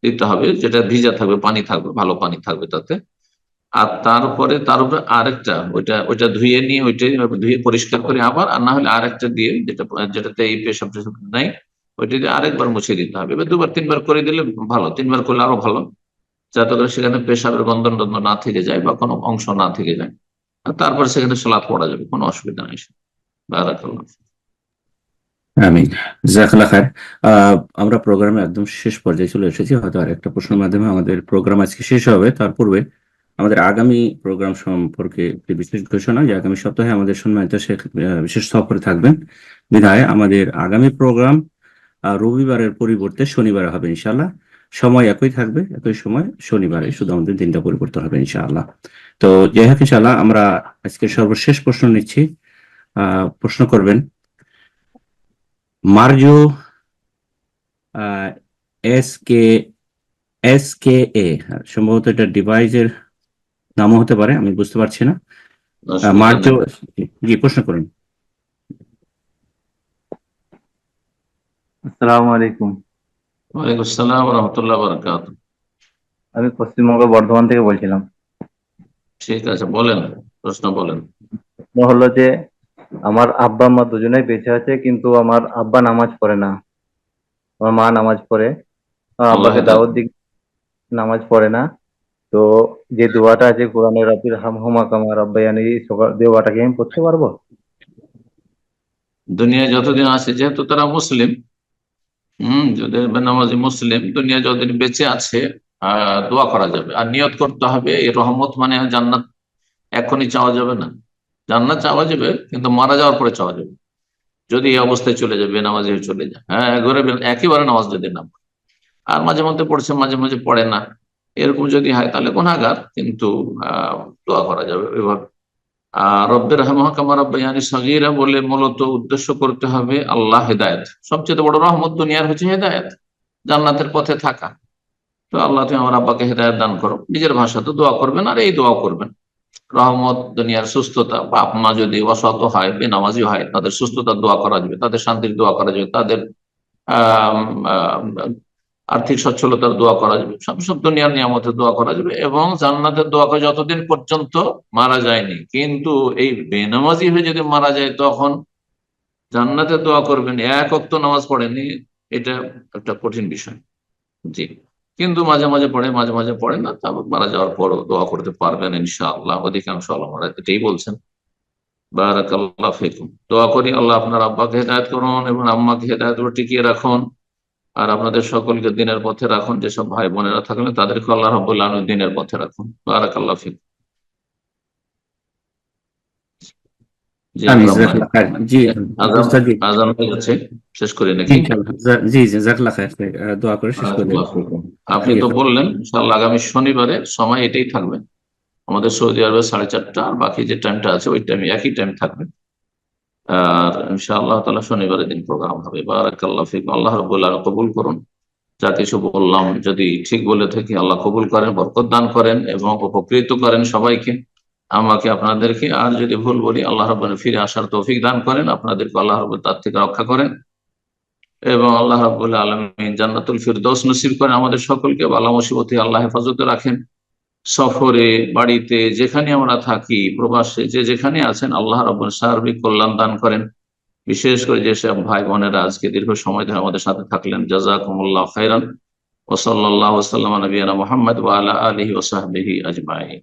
Speaker 3: দিতে হবে, যেটা ভিজা থাকবে, পানি থাকবে, ভালো পানি থাকবে তাতে। আর তারপরে তার উপরে আরেকটা, ওইটা ওইটা ধুয়ে নিয়ে, ওইটাই ধুয়ে পরিষ্কার করে আবার, আর না হলে আরেকটা দিয়ে, যেটাতে এই পেশাব টেশাব নাই, ওইটা দিয়ে আরেকবার মুছে দিতে হবে। এবার 2-3 বার করে দিলে ভালো, 3 বার করলে আরো ভালো, যাতে করে সেখানে পেশাবের গন্ধ টন্ধ না থেকে যায় বা কোনো অংশ না থেকে যায়। আর তারপর সেখানে সালাত পড়া যাবে, কোনো অসুবিধা নেই। বারাকাল্লাহ।
Speaker 4: আমিন, জাযাকাল্লাহ খায়ের। আমরা প্রোগ্রামে একদম শেষ পর্যায়ে চলে এসেছি, হয়তো আর একটা প্রশ্নের মাধ্যমে আমাদের প্রোগ্রাম আজকে শেষ হবে। তার পূর্বে আমাদের আগামী প্রোগ্রাম সম্পর্কে একটি বিশেষ ঘোষণা, যে আগামী সপ্তাহে আমাদের সম্মানিত শেখ বিশেষ সফরে থাকবেন, বিধায় আমাদের আগামী প্রোগ্রাম রবিবারের পরিবর্তে শনিবারে হবে ইনশাআল্লাহ। সময় একই থাকবে, একই সময় শনিবারে, শুধু আমাদের দিনটা পরিবর্তন হবে ইনশাআল্লাহ। তো যাই হোক, ইনশাআল্লাহ আমরা আজকে সর্বশেষ প্রশ্ন নিচ্ছি। প্রশ্ন করবেন মার্জো SKA, সম্ভবত এটা ডিভাইসের নামও হতে পারে, আমি বুঝতে পারছি না। মার্জো, জি প্রশ্ন করুন।
Speaker 21: আসসালামু আলাইকুম।
Speaker 3: ওয়ালাইকুম আসসালাম ওয়া রাহমাতুল্লাহি ওয়া বারাকাতুহু।
Speaker 21: আমি পশ্চিমবঙ্গ বর্ধমান থেকে বলছিলাম।
Speaker 3: ঠিক আছে, বলেন, প্রশ্ন বলেন।
Speaker 21: প্রশ্ন হলো যে আমার আব্বা আম্মা দুজনেই বেঁচে আছে, কিন্তু আমার আব্বা নামাজ পড়ে না, আমার মা নামাজ পড়ে। আমার আব্বাকে দাওয়াত দিই, নামাজ পড়ে না। তো যে দোয়াটা আছে কোরআনে, রাব্বির হামহুমা কামা রাব্বায়ানি, দোয়াটা কি আমি পড়তে পারবো?
Speaker 3: দুনিয়ায় যতদিন আছে, যেহেতু তারা মুসলিম, যদি বেনামাজি মুসলিম, দুনিয়া যতদিন বেঁচে আছে দোয়া করা যাবে। আর নিয়ত করতে হবে, এই রহমত মানে জান্নাত এখনই চাওয়া যাবে না। জান্নাত চাওয়া যাবে, কিন্তু মারা যাওয়ার পরে চাওয়া যাবে। যদি এই অবস্থায় চলে যাবে, বেনামাজি হয়ে চলে যায়, হ্যাঁ ঘরে একেবারে নামাজ যদি না পড়ে, আর মাঝে মধ্যে পড়ছে, মাঝে মাঝে পড়ে না, এরকম যদি হয় তাহলে গুনাহগার, কিন্তু দোয়া করা যাবে এভাবে। আর রব্বির হামহুমা কামা রাব্বায়ানি সগীরা বলে মূলত উদ্দেশ্য করতে হবে আল্লাহ হেদায়েত। সবচেয়ে বড় রহমত দুনিয়ার হচ্ছে হেদায়েত, জান্নাতের পথে থাকা। তো আল্লাহ তুমি আমার আব্বাকে হেদায়েত দান করো, নিজের ভাষাতে দোয়া করবেন, আর এই দোয়া করবেন রহমত, দুনিয়ার সুস্থতা। বাপ মা যদি অসৎ হয়, বেনামাজি হয়, তাদের সুস্থতার দোয়া করা যাবে, তাদের শান্তির দোয়া করা যাবে, তাদের আর্থিক সচ্ছলতার দোয়া করা যাবে, সব দুনিয়ার নিয়ামতের দোয়া করা যাবে। এবং জান্নাতের দোয়া করা যতদিন পর্যন্ত মারা যায়নি। কিন্তু এই বেনামাজি হয়ে যদি মারা যায়, তখন জান্নাতের দোয়া করবেন, এক ওয়াক্ত নামাজ পড়েনি, এটা একটা কঠিন বিষয়। জি, কিন্তু মাঝে মাঝে পড়ে, মাঝে মাঝে পড়ে না, তারপর মারা যাওয়ার পরও দোয়া করতে পারবেন ইনশাআল্লাহ। অধিকাংশ আলেমরা এটাই বলছেন। বারাকাল্লাহু ফিকুম। দোয়া করি আল্লাহ আপনার আব্বাকে হেদায়েত করুন এবং আম্মাকে হেদায়েত করে টিকিয়ে রাখুন, আর আপনাদের সকলকে দিনের পথে রাখুন। যেসব ভাই বোনেরা থাকলেন তাদেরকে আল্লাহ রাব্বুল আলামিন দিনের পথে রাখুন। বারাকাল্লাহু ফিকুম। আজান হয়ে যাচ্ছে, শেষ করি নাকি?
Speaker 4: জি জাযাকাল্লাহ খায়ের, দোয়া করে শেষ করে দিন।
Speaker 3: আপনি তো বললেন ইনশাআল্লাহ আগামী শনিবারে সময় এটাই থাকবে আমাদের সৌদি আরবে 4:30, আর বাকি যে টাইমটা আছে ওই টাইমে একই টাইম থাকবে। আর ইনশাআল্লাহ তাআলা শনিবারের দিন প্রোগ্রাম হবে। বারাকাল্লাহু ফিকুম। আল্লাহ রাব্বুল আলামিন কবুল করুন। যা কিছু বললাম যদি ঠিক বলে থাকি আল্লাহ কবুল করেন, বরকত দান করেন এবং উপকৃত করেন সবাইকে, আমাকে আপনাদেরকে। আর যদি ভুল বলি আল্লাহ রাব্বুল ফিরে আসার তৌফিক দান করেন, আপনাদেরকে আল্লাহ রাব্বুল তার থেকে রক্ষা করেন, এবং আল্লাহ রাব্বুল আলামিন জান্নাতুল ফিরদৌস নসিব করেন আমাদের সকলকে। বালা মুসিবতে আল্লাহ হেফাজতে রাখেন। সফরে, বাড়িতে, যেখানে আমরা থাকি, প্রবাসে, যে যেখানে আছেন, আল্লাহ রাব্বুল সার্বিক কল্যাণ দান করেন। বিশেষ করে যেসব ভাই বোনেরা আজকে দীর্ঘ সময় ধরে আমাদের সাথে থাকলেন, জাযাকুমুল্লাহু খাইরান। ওয়া সাল্লাল্লাহু ওয়া সাল্লামা আলা নবিয়িনা মুহাম্মদ ওয়া আলা আলিহি ওয়া সাহবিহি আজমাইন।